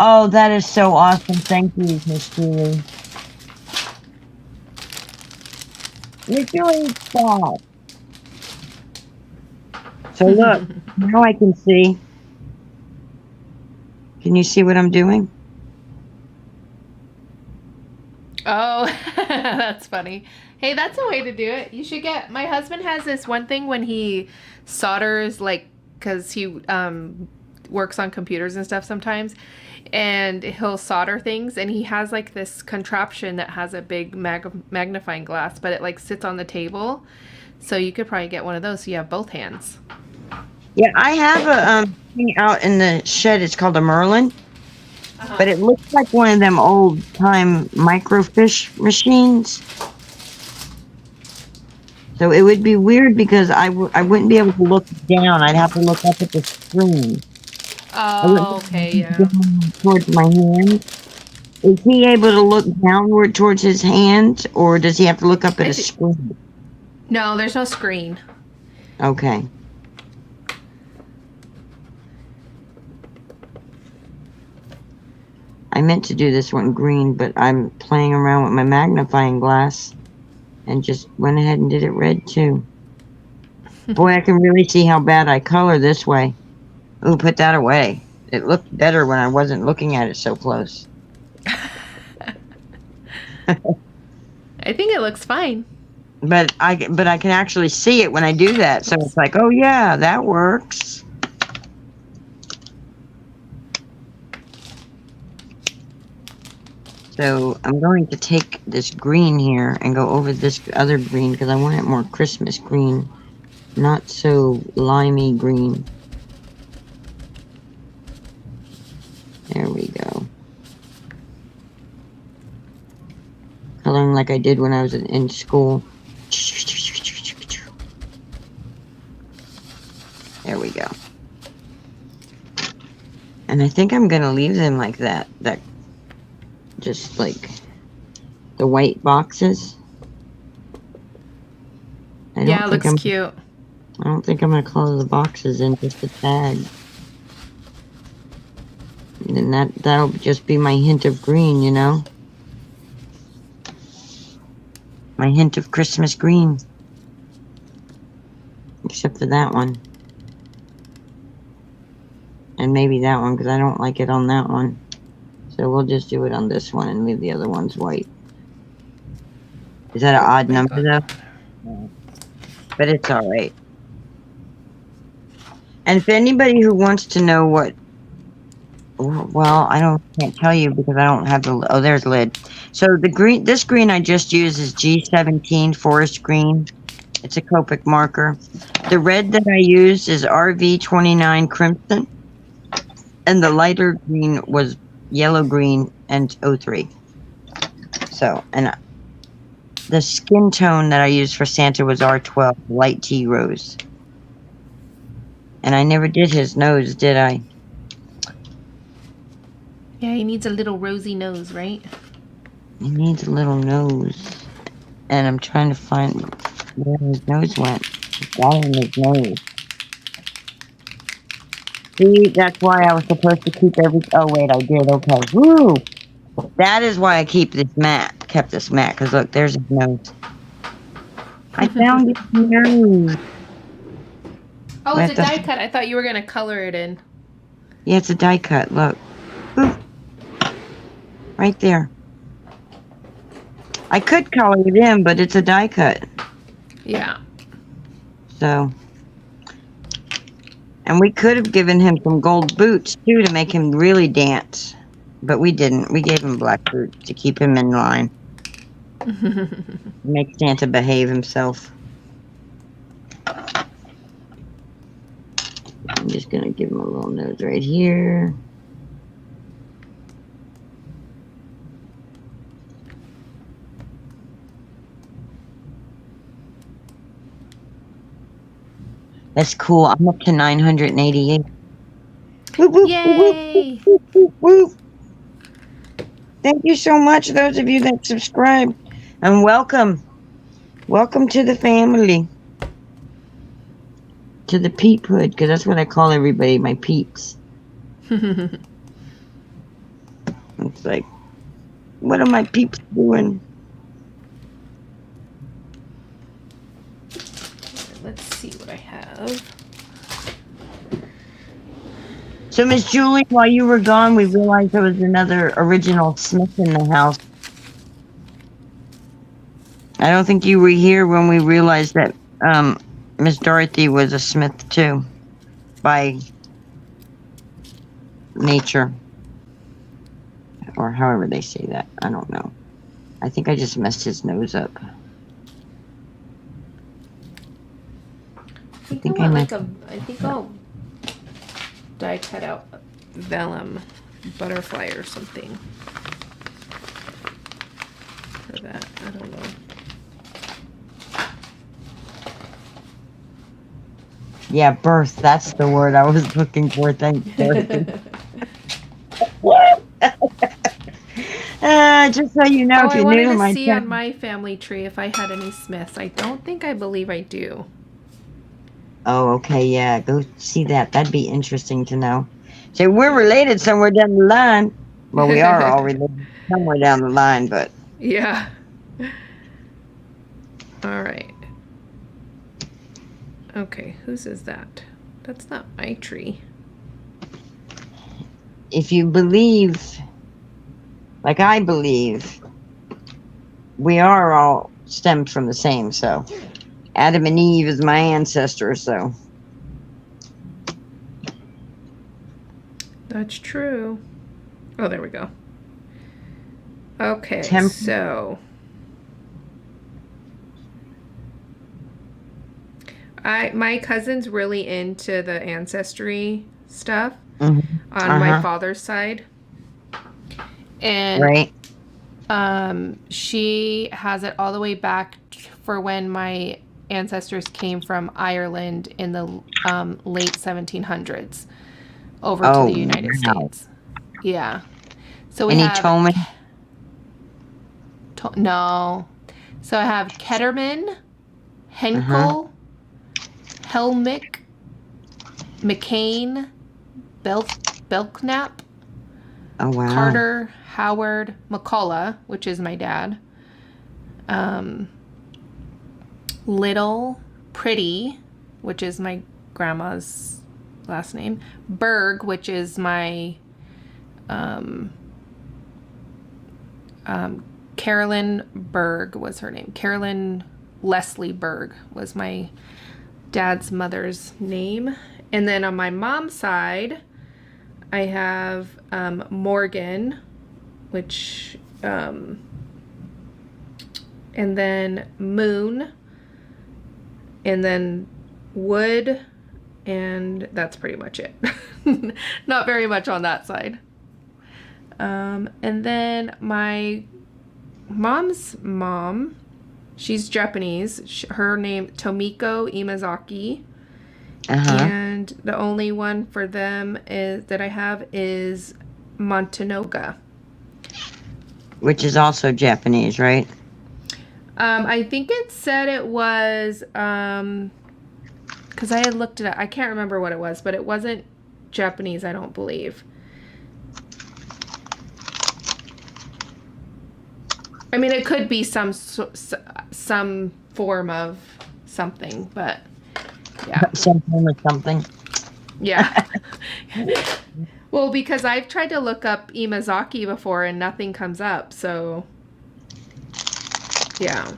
Oh, that is so awesome. Thank you, Miss Julie. It's really sad. So look, now I can see. Can you see what I'm doing? Oh, that's funny. Hey, that's a way to do it. You should get. My husband has this one thing when he solders, like, because he works on computers and stuff sometimes, and he'll solder things, and he has like this contraption that has a big magnifying glass, but it like sits on the table. So you could probably get one of those so you have both hands. Yeah, I have a thing out in the shed. It's called a Merlin. But it looks like one of them old-time microfiche machines. So it would be weird because I wouldn't be able to look down. I'd have to look up at the screen. Oh, okay, yeah. Towards my hand. Is he able to look downward towards his hand, or does he have to look up at a screen? No, there's no screen. Okay. I meant to do this one green, but I'm playing around with my magnifying glass and just went ahead and did it red too. Boy, I can really see how bad I color this way. Ooh, put that away. It looked better when I wasn't looking at it so close. I think it looks fine. But I can actually see it when I do that, so it's like, oh yeah, that works. So I'm going to take this green here and go over this other green because I want it more Christmas green, not so limey green. There we go. Coloring like I did when I was in school. There we go. And I think I'm gonna leave them like that. Just like the white boxes. Yeah, it looks cute. I don't think I'm gonna color the boxes in, just the tag. And then that'll just be my hint of green, you know? My hint of Christmas green. Except for that one. And maybe that one, because I don't like it on that one. So we'll just do it on this one and leave the other ones white. Is that an odd number though? No. But it's alright. And if anybody who wants to know what, well, can't tell you because I don't have the, oh, there's lid. So the green, this green I just used is G17 Forest Green. It's a Copic marker. The red that I used is RV29 Crimson. And the lighter green was yellow green and 03. So, and the skin tone that I used for Santa was R12 light tea rose. And I never did his nose, did I? Yeah, he needs a little rosy nose, right? He needs a little nose. And I'm trying to find where his nose went. He's got it in his nose. See, that's why I was supposed to keep oh wait, I did, okay. Woo! That is why I kept this mat, because look, there's his nose. I found his nose. Oh, it's a die cut. I thought you were going to color it in. Yeah, it's a die cut, look. Ooh. Right there. I could color it in, but it's a die cut. Yeah. So... And we could have given him some gold boots, too, to make him really dance. But we didn't. We gave him black boots to keep him in line. Make Santa behave himself. I'm just going to give him a little nose right here. That's cool. I'm up to 988. Yay! Thank you so much, those of you that subscribe. And welcome. Welcome to the family. To the peephood, because that's what I call everybody, my peeps. It's like, what are my peeps doing? Let's see what I have. So, Miss Julie, while you were gone, we realized there was another original Smith in the house. I don't think you were here when we realized that Miss Dorothy was a Smith too, by nature, or however they say that. I don't know. I think I just messed his nose up. I think I'll die cut out vellum butterfly or something for that. I don't know. Yeah, birth. That's the word I was looking for. Thank you. Just so you know, Oh, if I you're wanted new to to my see channel. on my family tree if I had any Smiths. I believe I do. Oh, okay, yeah. Go see that. That'd be interesting to know. So we're related somewhere down the line. Well, we are all related somewhere down the line, but Yeah. All right. Okay, whose is that? That's not my tree. if you believe, like I believe, we are all stemmed from the same. So Adam and Eve is my ancestor. So That's true. Oh, there we go. Okay, so my cousin's really into the ancestry stuff on my father's side. And she has it all the way back for when my ancestors came from Ireland in the late 1700s over to the United States. Yeah. So we have no. So I have Ketterman, Henkel, Helmick, McCain, Belknap, Carter, Howard, McCullough, which is my dad, Little, Pretty, which is my grandma's last name, Berg, which is my Carolyn Berg was her name. Carolyn Leslie Berg was my dad's mother's name. And then on my mom's side, I have Morgan, which, and then Moon, and then Wood, and that's pretty much it. Not very much on that side. And then my mom's mom, she's Japanese. Her name, Tomiko Imazaki. And the only one for them that I have is Montanoga. Which is also Japanese, right? I think it said it was, because I had looked it up. I can't remember what it was, but it wasn't Japanese, I don't believe. I mean, it could be some form of something, but yeah. Some form of something. Yeah. Well, because I've tried to look up Imazaki before and nothing comes up, so yeah.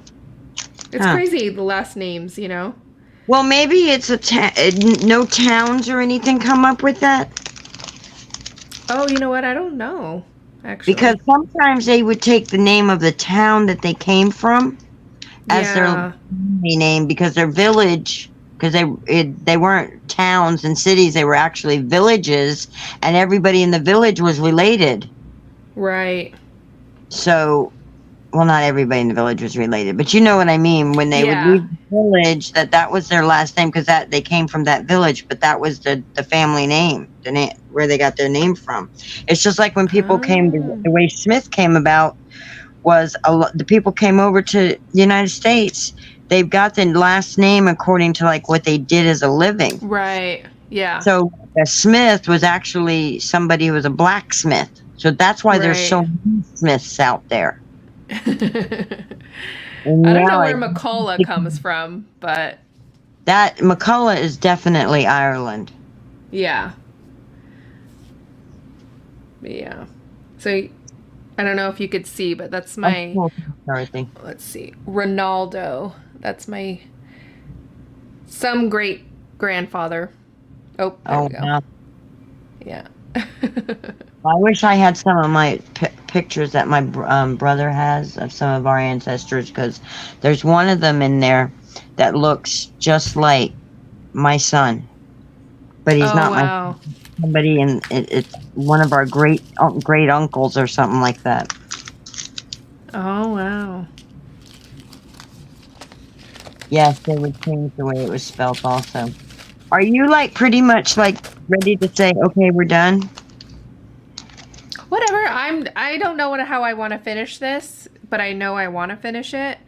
It's crazy, the last names, you know? Well, maybe it's no towns or anything come up with that. Oh, you know what? I don't know, actually. Because sometimes they would take the name of the town that they came from as their name, because their village, because they weren't towns and cities, they were actually villages, and everybody in the village was related. Right. So, well, not everybody in the village was related, but you know what I mean. When they would leave the village that was their last name because that they came from that village, but that was the family name, the name where they got their name from. It's just like when people came, the way Smith came about was the people came over to the United States. They've got the last name according to like what they did as a living. Right. Yeah. So Smith was actually somebody who was a blacksmith. So that's why there's so many Smiths out there. I don't know where McCullough comes from, but that McCullough is definitely Ireland. Yeah. Yeah. So I don't know if you could see, but that's my let's see, Ronaldo. That's my some great grandfather. Oh, there we go. Wow. Yeah. I wish I had some of my pictures that my brother has of some of our ancestors, because there's one of them in there that looks just like my son, but he's not my son. Somebody, and it's one of our great uncles or something like that. Oh wow. Yes, they would change the way it was spelled also. Are you like pretty much like ready to say, okay, we're done? Whatever. I don't know how I want to finish this, but I know I want to finish it.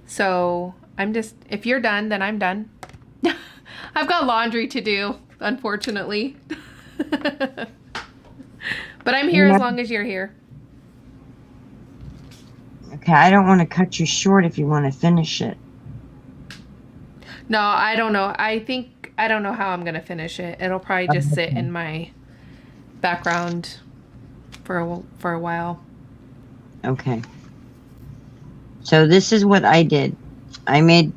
So I'm just, if you're done, then I'm done. I've got laundry to do, unfortunately. But I'm here as long as you're here. Okay, I don't want to cut you short if you want to finish it. No, I don't know. I don't know how I'm going to finish it. It'll probably just sit in my background for a while. Okay. So this is what I did. I made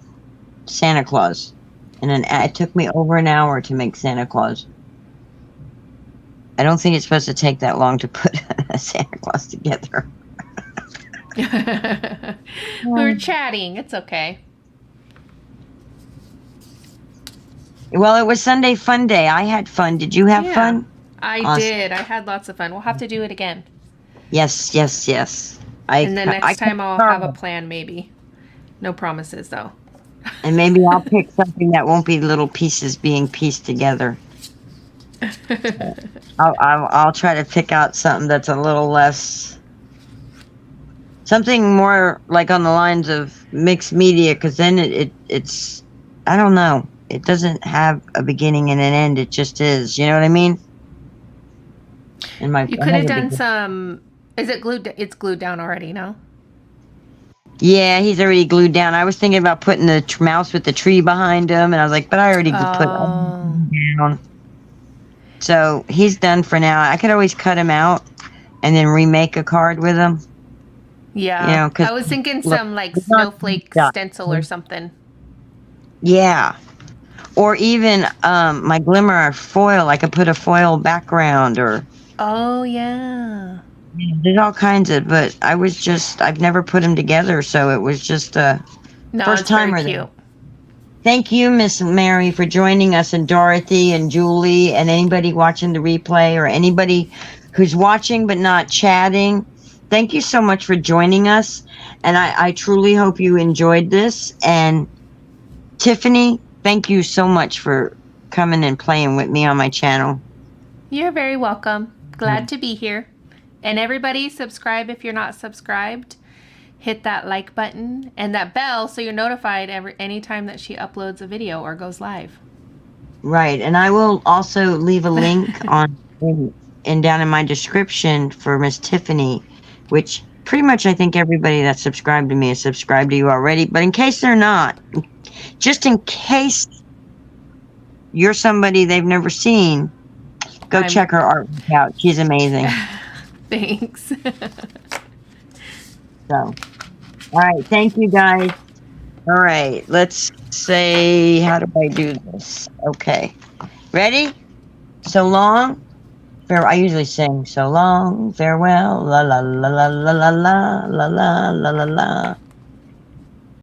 Santa Claus. And it took me over an hour to make Santa Claus. I don't think it's supposed to take that long to put a Santa Claus together. We're chatting. It's okay. Well, it was Sunday Fun Day. I had fun. Did you have fun? I did. I had lots of fun. We'll have to do it again. Yes. And then next time I'll have a plan, maybe. No promises, though. And maybe I'll pick something that won't be little pieces being pieced together. I'll try to pick out something that's a little less, something more like on the lines of mixed media, because then it's I don't know. It doesn't have a beginning and an end. It just is. You know what I mean? You could have done some. Is it glued? It's glued down already, no? Yeah, he's already glued down. I was thinking about putting the mouse with the tree behind him, and I was like, but I already put him down. So he's done for now. I could always cut him out and then remake a card with him. Yeah. You know, I was thinking some like snowflake stencil or something. Yeah. Or even my glimmer foil. I could put a foil background or... Oh, yeah. There's all kinds of... But I've never put them together, so it was just a first timer. Very cute. Thank you, Miss Mary, for joining us, and Dorothy and Julie and anybody watching the replay or anybody who's watching but not chatting. Thank you so much for joining us, and I truly hope you enjoyed this. And Tiffany, thank you so much for coming and playing with me on my channel. You're very welcome. Glad to be here. And everybody, subscribe if you're not subscribed. Hit that like button and that bell so you're notified anytime that she uploads a video or goes live. Right, and I will also leave a link down in my description for Miss Tiffany, which pretty much I think everybody that's subscribed to me is subscribed to you already. But in case they're not, just in case you're somebody they've never seen, go check her artwork out. She's amazing. Thanks. So, all right. Thank you, guys. All right. Let's say, how do I do this? Okay. Ready? So long. I usually sing so long, farewell, la la la la la la la la la la la la.